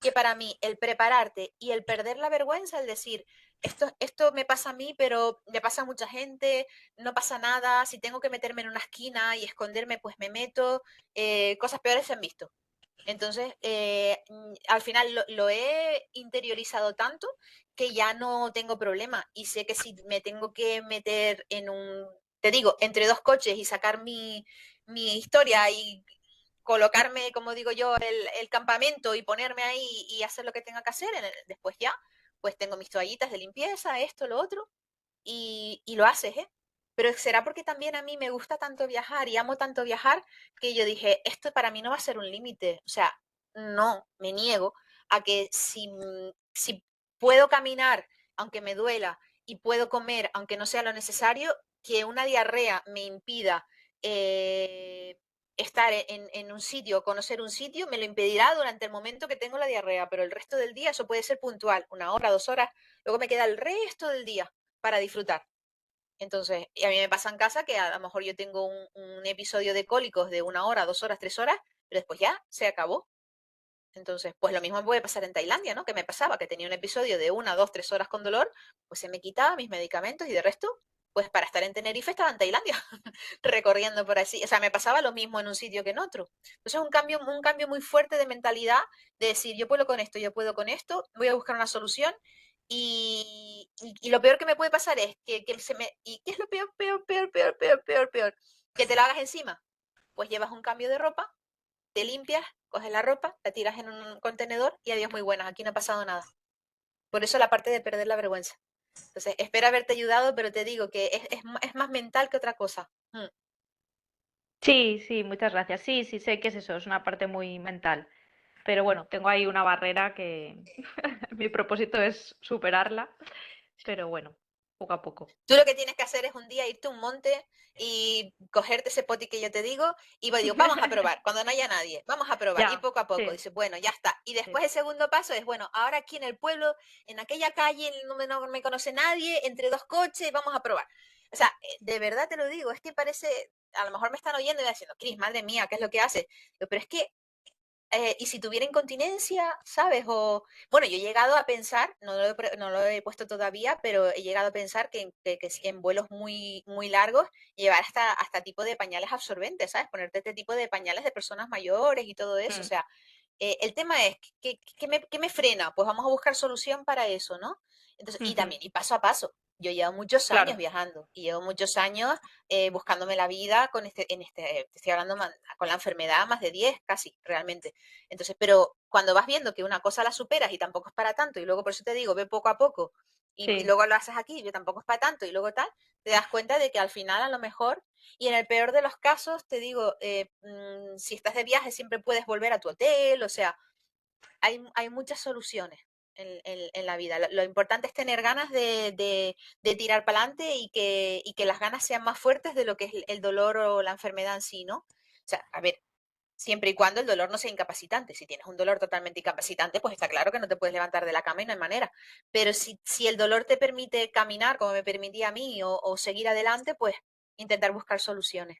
que para mí el prepararte y el perder la vergüenza, el decir, esto me pasa a mí, pero le pasa a mucha gente, no pasa nada, si tengo que meterme en una esquina y esconderme, pues me meto, cosas peores se han visto. Entonces, al final lo he interiorizado tanto que ya no tengo problema y sé que si me tengo que meter te digo, entre dos coches y sacar mi historia y colocarme, como digo yo, el campamento y ponerme ahí y hacer lo que tenga que hacer, después ya, pues tengo mis toallitas de limpieza, esto, lo otro, y lo haces, ¿eh? Pero será porque también a mí me gusta tanto viajar y amo tanto viajar que yo dije, esto para mí no va a ser un límite. O sea, no, me niego a que si puedo caminar, aunque me duela, y puedo comer, aunque no sea lo necesario, que una diarrea me impida eh, estar en un sitio, conocer un sitio, me lo impedirá durante el momento que tengo la diarrea, pero el resto del día eso puede ser puntual, 1 hora, 2 horas, luego me queda el resto del día para disfrutar. Entonces, y a mí me pasa en casa que a lo mejor yo tengo un episodio de cólicos de 1 hora, 2 horas, 3 horas, pero después ya se acabó. Entonces, pues lo mismo me puede pasar en Tailandia, ¿no? Que me pasaba, que tenía un episodio de 1, 2, 3 horas con dolor, pues se me quitaba mis medicamentos y de resto, pues para estar en Tenerife estaba en Tailandia, recorriendo por así. O sea, me pasaba lo mismo en un sitio que en otro. Entonces, un cambio muy fuerte de mentalidad, de decir, yo puedo con esto, yo puedo con esto, voy a buscar una solución. Y lo peor que me puede pasar es que se me. ¿Y qué es lo peor, peor, peor, peor, peor, peor, peor? Que te la hagas encima. Pues llevas un cambio de ropa, te limpias, coges la ropa, la tiras en un contenedor y adiós, muy buenas, aquí no ha pasado nada. Por eso la parte de perder la vergüenza. Entonces, espero haberte ayudado, pero te digo que es más mental que otra cosa. Sí, sí, muchas gracias. Sí, sí, sé que es eso, es una parte muy mental. Pero bueno, tengo ahí una barrera que mi propósito es superarla, pero bueno, poco a poco. Tú lo que tienes que hacer es un día irte a un monte y cogerte ese poti que yo te digo y digo, vamos a probar, cuando no haya nadie, vamos a probar, y Ya, poco a poco, sí, dices, bueno, ya está. Y sí. después el segundo paso es, bueno, ahora aquí en el pueblo, en aquella calle, no me conoce nadie, entre dos coches, vamos a probar. O sea, de verdad te lo digo, es que parece, a lo mejor me están oyendo y me diciendo, Cris, madre mía, ¿qué es lo que haces? Pero es que y si tuviera incontinencia, ¿sabes? O, bueno, yo he llegado a pensar, no lo he puesto todavía, pero he llegado a pensar que si en vuelos muy, muy largos, llevar hasta tipo de pañales absorbentes, ¿sabes? Ponerte este tipo de pañales de personas mayores y todo eso. O sea, el tema es, ¿qué me frena? Pues vamos a buscar solución para eso, ¿no? Entonces, y también, y paso a paso. Yo llevo muchos años Claro, viajando y llevo muchos años buscándome la vida te estoy hablando con la enfermedad más de 10 casi, realmente. Entonces, pero cuando vas viendo que una cosa la superas y tampoco es para tanto, y luego por eso te digo, ve poco a poco, y sí, luego lo haces aquí, y tampoco es para tanto, y luego tal, te das cuenta de que al final a lo mejor, y en el peor de los casos, te digo, si estás de viaje siempre puedes volver a tu hotel, o sea, hay muchas soluciones en la vida. Lo importante es tener ganas de tirar para adelante y que las ganas sean más fuertes de lo que es el dolor o la enfermedad en sí, ¿no? O sea, a ver, siempre y cuando el dolor no sea incapacitante. Si tienes un dolor totalmente incapacitante, pues está claro que no te puedes levantar de la cama y no hay manera. Pero si el dolor te permite caminar como me permitía a mí o seguir adelante, pues intentar buscar soluciones.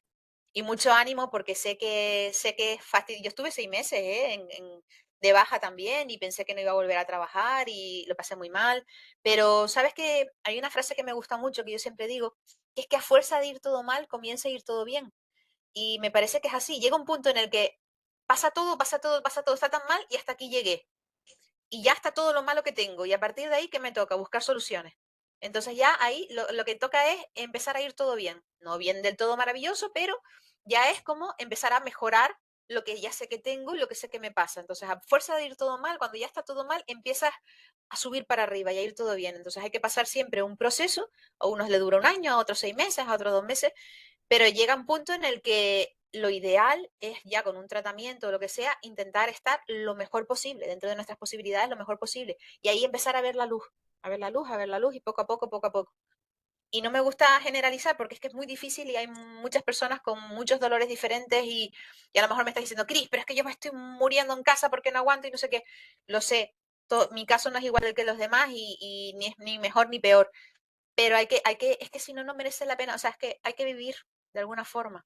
Y mucho ánimo porque sé que es fastidio. Yo estuve 6 meses de baja también y pensé que no iba a volver a trabajar y lo pasé muy mal. Pero sabes que hay una frase que me gusta mucho que yo siempre digo, que es que a fuerza de ir todo mal, comienza a ir todo bien. Y me parece que es así. Llega un punto en el que pasa todo, pasa todo, pasa todo, está tan mal y hasta aquí llegué. Y ya está todo lo malo que tengo. Y a partir de ahí, ¿qué me toca? Buscar soluciones. Entonces ya ahí lo que toca es empezar a ir todo bien. No bien del todo maravilloso, pero ya es como empezar a mejorar lo que ya sé que tengo y lo que sé que me pasa. Entonces, a fuerza de ir todo mal, cuando ya está todo mal, empiezas a subir para arriba y a ir todo bien. Entonces hay que pasar siempre un proceso, a unos le dura un año, a otros 6 meses, a otros 2 meses, pero llega un punto en el que lo ideal es ya con un tratamiento o lo que sea, intentar estar lo mejor posible, dentro de nuestras posibilidades, lo mejor posible. Y ahí empezar a ver la luz, a ver la luz, a ver la luz y poco a poco, poco a poco. Y no me gusta generalizar porque es que es muy difícil y hay muchas personas con muchos dolores diferentes y a lo mejor me estás diciendo, Cris, pero es que yo me estoy muriendo en casa porque no aguanto y no sé qué. Lo sé, mi caso no es igual que los demás y ni es ni mejor ni peor, pero es que si no, no merece la pena, o sea, es que hay que vivir de alguna forma.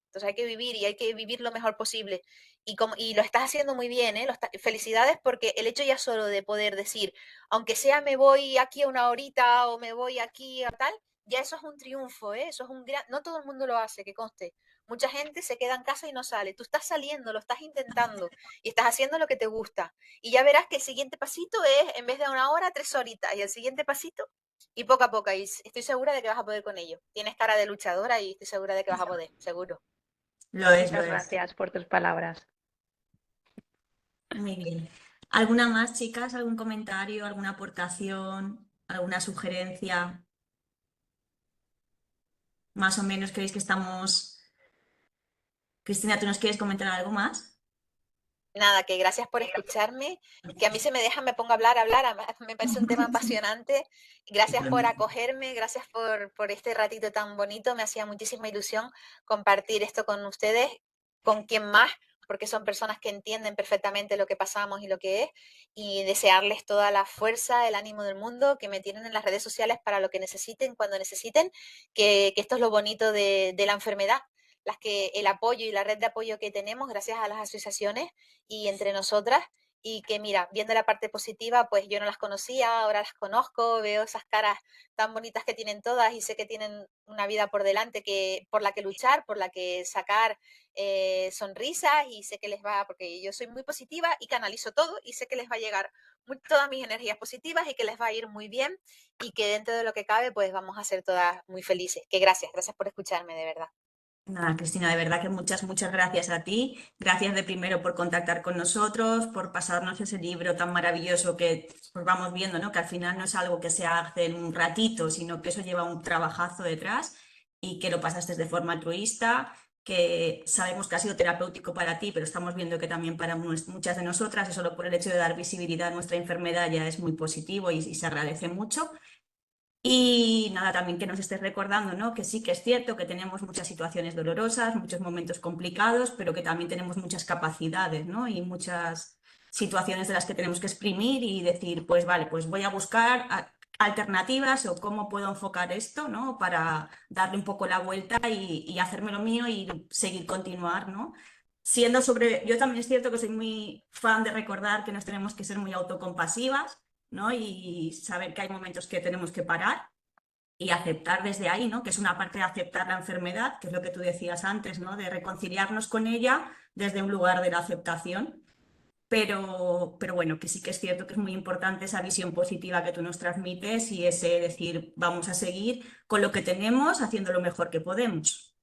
Entonces hay que vivir y hay que vivir lo mejor posible. Y lo estás haciendo muy bien, ¿eh? Felicidades porque el hecho ya solo de poder decir, aunque sea me voy aquí a una horita o me voy aquí a tal, ya eso es un triunfo, ¿eh? Eso es un gran... No todo el mundo lo hace, que conste. Mucha gente se queda en casa y no sale. Tú estás saliendo, lo estás intentando y estás haciendo lo que te gusta. Y ya verás que el siguiente pasito es, en vez de una hora, 3 horitas. Y el siguiente pasito, y poco a poco. Y estoy segura de que vas a poder con ello. Tienes cara de luchadora y estoy segura de que vas a poder, seguro. Lo es, lo muchas es. gracias por tus palabras. Muy bien. ¿Alguna más, chicas? ¿Algún comentario, alguna aportación, alguna sugerencia? Más o menos creéis que estamos... Cristina, ¿tú nos quieres comentar algo más? Nada, que gracias por escucharme, que a mí se me deja, me pongo a hablar, me parece un tema apasionante. Gracias por acogerme, gracias por este ratito tan bonito, me hacía muchísima ilusión compartir esto con ustedes, con quien más, porque son personas que entienden perfectamente lo que pasamos y lo que es, y desearles toda la fuerza, el ánimo del mundo, que me tienen en las redes sociales para lo que necesiten, cuando necesiten, que esto es lo bonito de la enfermedad, el apoyo y la red de apoyo que tenemos gracias a las asociaciones y entre nosotras, y que mira, viendo la parte positiva, pues yo no las conocía, ahora las conozco, veo esas caras tan bonitas que tienen todas y sé que tienen una vida por delante por la que luchar, por la que sacar sonrisas, y sé que les va, porque yo soy muy positiva y canalizo todo y sé que les va a llegar todas mis energías positivas y que les va a ir muy bien y que dentro de lo que cabe pues vamos a ser todas muy felices. Que gracias por escucharme, de verdad. Nada, Cristina, de verdad que muchas, muchas gracias a ti. Gracias de primero por contactar con nosotros, por pasarnos ese libro tan maravilloso que pues vamos viendo, ¿no? Que al final no es algo que se hace en un ratito, sino que eso lleva un trabajazo detrás y que lo pasaste de forma altruista, que sabemos que ha sido terapéutico para ti, pero estamos viendo que también para muchas de nosotras, y solo por el hecho de dar visibilidad a nuestra enfermedad ya es muy positivo y se agradece mucho. Y nada, también que nos estés recordando, ¿no? Que sí que es cierto que tenemos muchas situaciones dolorosas, muchos momentos complicados, pero que también tenemos muchas capacidades, ¿no? Y muchas situaciones de las que tenemos que exprimir y decir, pues vale, pues voy a buscar alternativas o cómo puedo enfocar esto, ¿no? Para darle un poco la vuelta y hacerme lo mío y seguir continuar, ¿no? yo también es cierto que soy muy fan de recordar que nos tenemos que ser muy autocompasivas, ¿no? Y saber que hay momentos que tenemos que parar y aceptar desde ahí, ¿no? Que es una parte de aceptar la enfermedad, que es lo que tú decías antes, ¿no? De reconciliarnos con ella desde un lugar de la aceptación. Pero bueno, que sí que es cierto que es muy importante esa visión positiva que tú nos transmites y ese decir, vamos a seguir con lo que tenemos, haciendo lo mejor que podemos.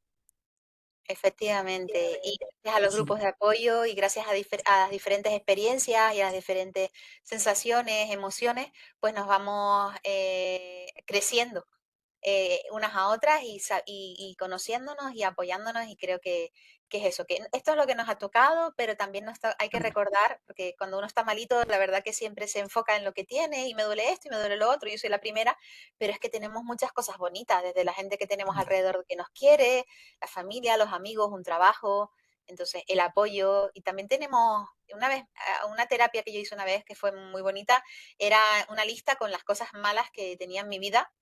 Efectivamente, y gracias a los Sí. grupos de apoyo y gracias a las diferentes experiencias y a las diferentes sensaciones, emociones, pues nos vamos creciendo unas a otras y conociéndonos y apoyándonos y creo que es eso, que esto es lo que nos ha tocado, pero también hay que recordar, porque cuando uno está malito, la verdad que siempre se enfoca en lo que tiene y me duele esto y me duele lo otro, yo soy la primera, pero es que tenemos muchas cosas bonitas, desde la gente que tenemos alrededor que nos quiere, la familia, los amigos, un trabajo, entonces el apoyo y también tenemos una terapia que yo hice una vez que fue muy bonita, era una lista con las cosas malas que tenía en mi vida.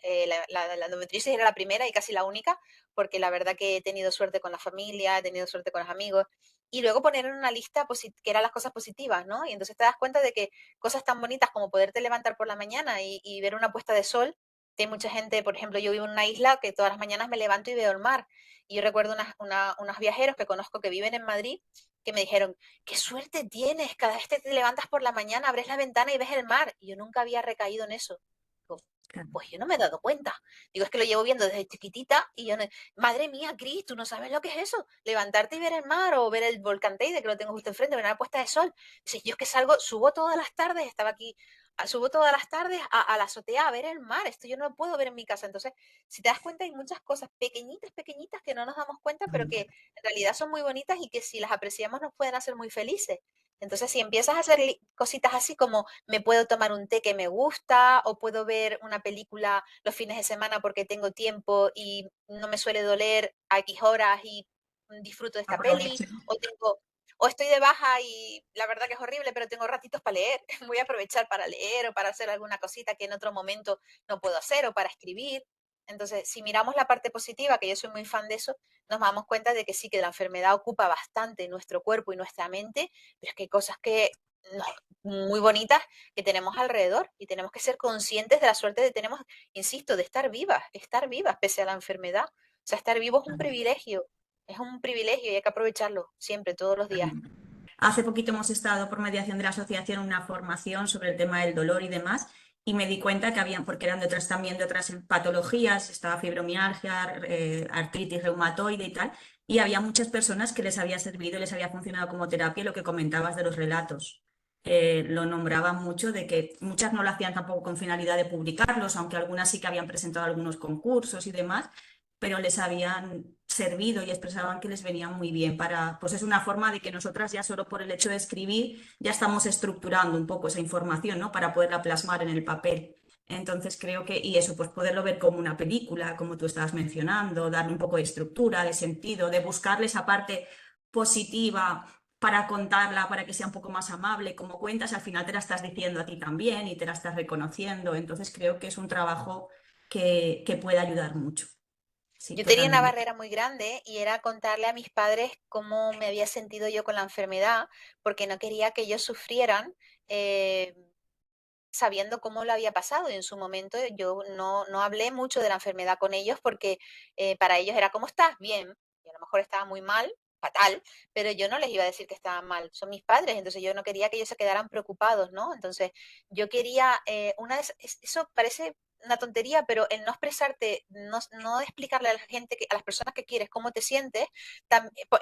La endometriosis era la primera y casi la única, porque la verdad que he tenido suerte con la familia, he tenido suerte con los amigos. Y luego poner en una lista que eran las cosas positivas, ¿no? Y entonces te das cuenta de que cosas tan bonitas como poderte levantar por la mañana y ver una puesta de sol, que hay mucha gente, por ejemplo, yo vivo en una isla que todas las mañanas me levanto y veo el mar. Y yo recuerdo unos viajeros que conozco que viven en Madrid que me dijeron, qué suerte tienes, cada vez que te levantas por la mañana, abres la ventana y ves el mar. Y yo nunca había recaído en eso. Digo, pues yo no me he dado cuenta. Digo, es que lo llevo viendo desde chiquitita y yo, madre mía, Cris, tú no sabes lo que es eso. Levantarte y ver el mar o ver el volcán Teide, que lo tengo justo enfrente, ver una puesta de sol. Dice, yo es que salgo, subo todas las tardes, estaba aquí, subo todas las tardes a la azotea a ver el mar. Esto yo no lo puedo ver en mi casa. Entonces, si te das cuenta, hay muchas cosas pequeñitas, pequeñitas que no nos damos cuenta, pero que en realidad son muy bonitas y que si las apreciamos nos pueden hacer muy felices. Entonces, si empiezas a hacer cositas así como me puedo tomar un té que me gusta o puedo ver una película los fines de semana porque tengo tiempo y no me suele doler a X horas y disfruto de esta peli, Aprovecho. o estoy de baja y la verdad que es horrible, pero tengo ratitos para leer. Voy a aprovechar para leer o para hacer alguna cosita que en otro momento no puedo hacer o para escribir. Entonces, si miramos la parte positiva, que yo soy muy fan de eso, nos damos cuenta de que sí, que la enfermedad ocupa bastante nuestro cuerpo y nuestra mente, pero es que hay cosas que muy bonitas que tenemos alrededor y tenemos que ser conscientes de la suerte de tenemos, insisto, de estar vivas pese a la enfermedad. O sea, estar vivo es un privilegio y hay que aprovecharlo siempre, todos los días. Hace poquito hemos estado por mediación de la asociación en una formación sobre el tema del dolor y demás, y me di cuenta que habían, porque eran también de otras patologías, estaba fibromialgia, artritis reumatoide y tal, y había muchas personas que les había servido, les había funcionado como terapia lo que comentabas de los relatos. Lo nombraban mucho, de que muchas no lo hacían tampoco con finalidad de publicarlos, aunque algunas sí que habían presentado algunos concursos y demás, pero les habían servido y expresaban que les venía muy bien para, pues es una forma de que nosotras ya solo por el hecho de escribir ya estamos estructurando un poco esa información, ¿no? Para poderla plasmar en el papel. Entonces creo que, y eso, pues poderlo ver como una película, como tú estabas mencionando, darle un poco de estructura, de sentido, de buscarle esa parte positiva para contarla, para que sea un poco más amable, como cuentas, al final te la estás diciendo a ti también y te la estás reconociendo. Entonces creo que es un trabajo que puede ayudar mucho. Sí, Yo tenía una totalmente. barrera muy grande y era contarle a mis padres cómo me había sentido yo con la enfermedad, porque no quería que ellos sufrieran eh, sabiendo cómo lo había pasado. Y en su momento yo no hablé mucho de la enfermedad con ellos porque para ellos era, ¿cómo estás? Bien. Y a lo mejor estaba muy mal, fatal, pero yo no les iba a decir que estaban mal. Son mis padres, entonces yo no quería que ellos se quedaran preocupados, ¿no? Entonces yo quería, eso parece una tontería, pero el no expresarte, no explicarle a la gente, a las personas que quieres cómo te sientes,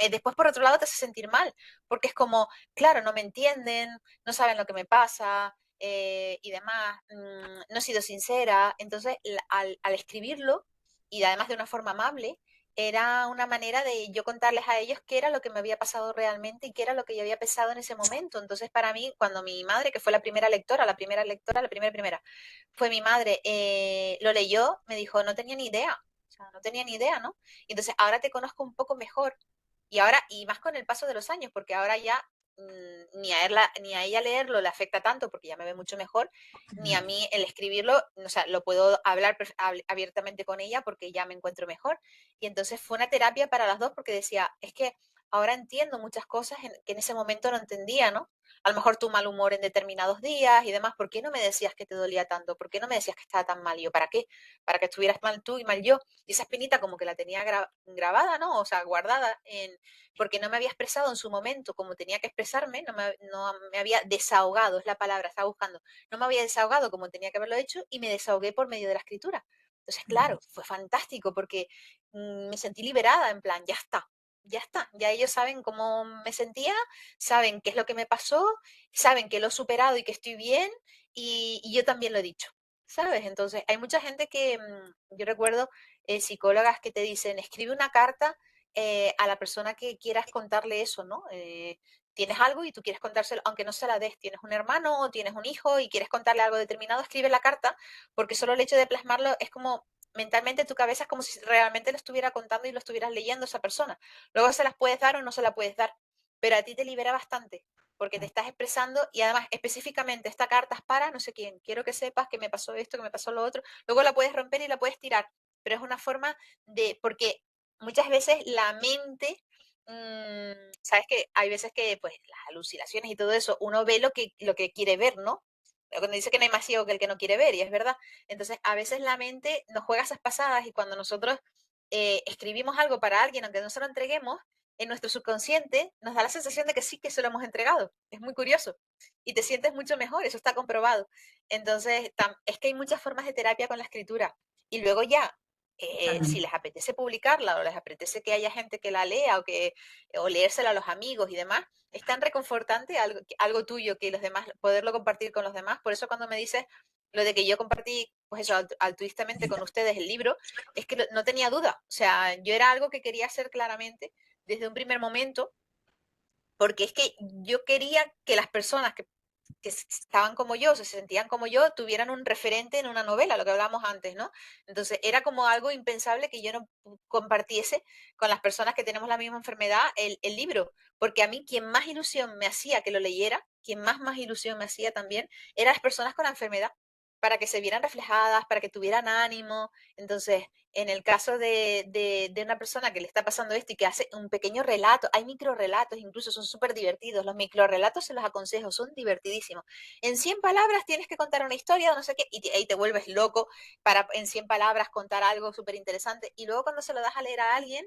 después por otro lado te hace sentir mal, porque es como, claro, no me entienden, no saben lo que me pasa, y demás, no he sido sincera. Entonces, al escribirlo, y además de una forma amable, era una manera de yo contarles a ellos qué era lo que me había pasado realmente y qué era lo que yo había pensado en ese momento. Entonces, para mí, cuando mi madre, que fue la primera, fue mi madre, lo leyó, me dijo, no tenía ni idea. O sea, no tenía ni idea, ¿no? Y entonces, ahora te conozco un poco mejor. Y ahora, y más con el paso de los años, porque ahora ya ni a ella leerlo le afecta tanto porque ya me ve mucho mejor, ni a mí el escribirlo, o sea, lo puedo hablar abiertamente con ella porque ya me encuentro mejor. Y entonces fue una terapia para las dos porque decía, es que ahora entiendo muchas cosas que en ese momento no entendía, ¿no? A lo mejor tu mal humor en determinados días y demás, ¿por qué no me decías que te dolía tanto? ¿Por qué no me decías que estaba tan mal? Y yo, ¿para qué? Para que estuvieras mal tú y mal yo. Y esa espinita como que la tenía grabada, ¿no? O sea, guardada porque no me había expresado en su momento como tenía que expresarme, no me había desahogado, es la palabra, estaba buscando. No me había desahogado como tenía que haberlo hecho y me desahogué por medio de la escritura. Entonces, claro, fue fantástico porque me sentí liberada, en plan, ya está, ya ellos saben cómo me sentía, saben qué es lo que me pasó, saben que lo he superado y que estoy bien y yo también lo he dicho, ¿sabes? Entonces, hay mucha gente que, yo recuerdo psicólogas que te dicen, escribe una carta a la persona que quieras contarle eso, ¿no? Tienes algo y tú quieres contárselo, aunque no se la des, tienes un hermano o tienes un hijo y quieres contarle algo determinado, escribe la carta, porque solo el hecho de plasmarlo es como mentalmente tu cabeza es como si realmente lo estuviera contando y lo estuvieras leyendo a esa persona. Luego se las puedes dar o no se la puedes dar, pero a ti te libera bastante porque te estás expresando y además específicamente esta carta es para no sé quién, quiero que sepas que me pasó esto, que me pasó lo otro, luego la puedes romper y la puedes tirar, pero es una forma porque muchas veces la mente, sabes que hay veces que pues las alucinaciones y todo eso, uno ve lo que quiere ver, ¿no? Cuando dice que no hay más ciego que el que no quiere ver, y es verdad. Entonces, a veces la mente nos juega esas pasadas y cuando nosotros escribimos algo para alguien, aunque no se lo entreguemos, en nuestro subconsciente nos da la sensación de que sí que se lo hemos entregado. Es muy curioso. Y te sientes mucho mejor, eso está comprobado. Entonces, es que hay muchas formas de terapia con la escritura. Y luego ya, si les apetece publicarla o les apetece que haya gente que la lea o leérsela a los amigos y demás, es tan reconfortante algo tuyo que los demás, poderlo compartir con los demás. Por eso cuando me dices lo de que yo compartí, pues eso, altruistamente con ustedes el libro, es que no tenía duda. O sea, yo era algo que quería hacer claramente desde un primer momento, porque es que yo quería que las personas que estaban como yo, se sentían como yo, tuvieran un referente en una novela, lo que hablábamos antes, ¿no? Entonces era como algo impensable que yo no compartiese con las personas que tenemos la misma enfermedad el libro, porque a mí quien más ilusión me hacía que lo leyera, quien más ilusión me hacía también, eran las personas con la enfermedad, para que se vieran reflejadas, para que tuvieran ánimo. Entonces, en el caso de una persona que le está pasando esto y que hace un pequeño relato, hay microrelatos, incluso son súper divertidos, los microrelatos se los aconsejo, son divertidísimos. En 100 palabras tienes que contar una historia, no sé qué, y ahí te vuelves loco para en 100 palabras contar algo súper interesante. Y luego cuando se lo das a leer a alguien,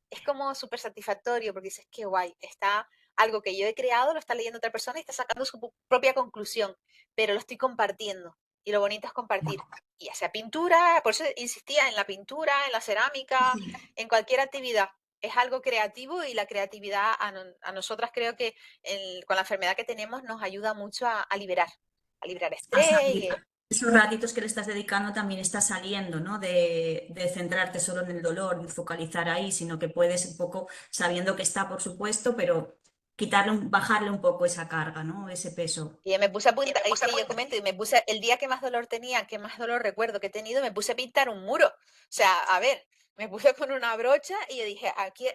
es como súper satisfactorio, porque dices, qué guay, está algo que yo he creado, lo está leyendo otra persona y está sacando su propia conclusión, pero lo estoy compartiendo. Y lo bonito es compartir. Y ya sea pintura, por eso insistía en la pintura, en la cerámica, en cualquier actividad. Es algo creativo y la creatividad a nosotras creo que con la enfermedad que tenemos nos ayuda mucho a liberar estrés. Esos ratitos que le estás dedicando también estás saliendo, ¿no? De centrarte solo en el dolor, de focalizar ahí, sino que puedes un poco, sabiendo que está, por supuesto, pero bajarle un poco esa carga, ¿no? Ese peso. Y me puse a apuntar, es que yo comento, y me puse, el día que más dolor tenía, que más dolor recuerdo que he tenido, me puse a pintar un muro. O sea, a ver, me puse con una brocha y yo dije, aquí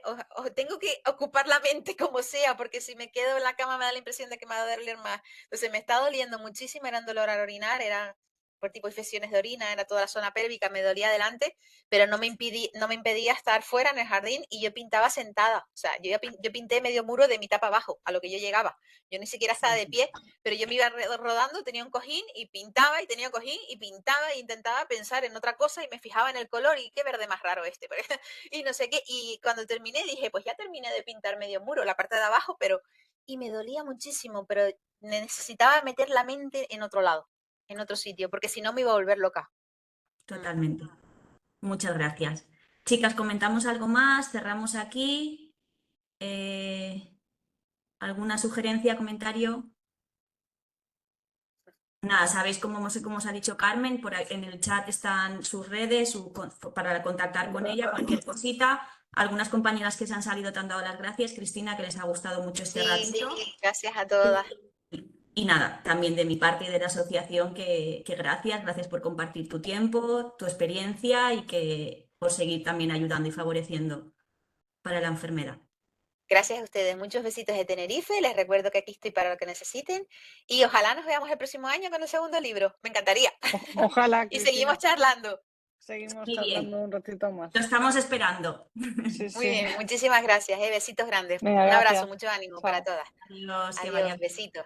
tengo que ocupar la mente como sea, porque si me quedo en la cama me da la impresión de que me va a doler más. Entonces me está doliendo muchísimo, era un dolor al orinar, era por tipo infecciones de orina, era toda la zona pélvica, me dolía adelante, pero no me impedía estar fuera en el jardín y yo pintaba sentada. O sea, yo pinté medio muro de mitad para abajo, a lo que yo llegaba. Yo ni siquiera estaba de pie, pero yo me iba rodando, tenía un cojín y pintaba y tenía un cojín y pintaba e intentaba pensar en otra cosa y me fijaba en el color y qué verde más raro este. Y no sé qué. Y cuando terminé dije, pues ya terminé de pintar medio muro, la parte de abajo, y me dolía muchísimo, pero necesitaba meter la mente en otro lado, en otro sitio, porque si no me iba a volver loca. Totalmente. Muchas gracias. Chicas, ¿comentamos algo más? ¿Cerramos aquí? ¿Alguna sugerencia, comentario? Nada, sabéis como os ha dicho Carmen, en el chat están sus redes para contactar con ella, cualquier cosita. Algunas compañeras que se han salido te han dado las gracias. Cristina, que les ha gustado mucho este ratito. Sí, gracias a todas. Y nada, también de mi parte y de la asociación, que gracias por compartir tu tiempo, tu experiencia y que por seguir también ayudando y favoreciendo para la enfermedad. Gracias a ustedes. Muchos besitos de Tenerife. Les recuerdo que aquí estoy para lo que necesiten. Y ojalá nos veamos el próximo año con el segundo libro. Me encantaría. Ojalá. Y seguimos charlando. seguimos Muy bien. charlando un ratito más. Lo estamos esperando. Sí, Muy sí. bien, muchísimas gracias, besitos grandes. Venga, Un abrazo, gracias. mucho ánimo para Chao. todas. Adiós, que Adiós, vaya bien. besitos.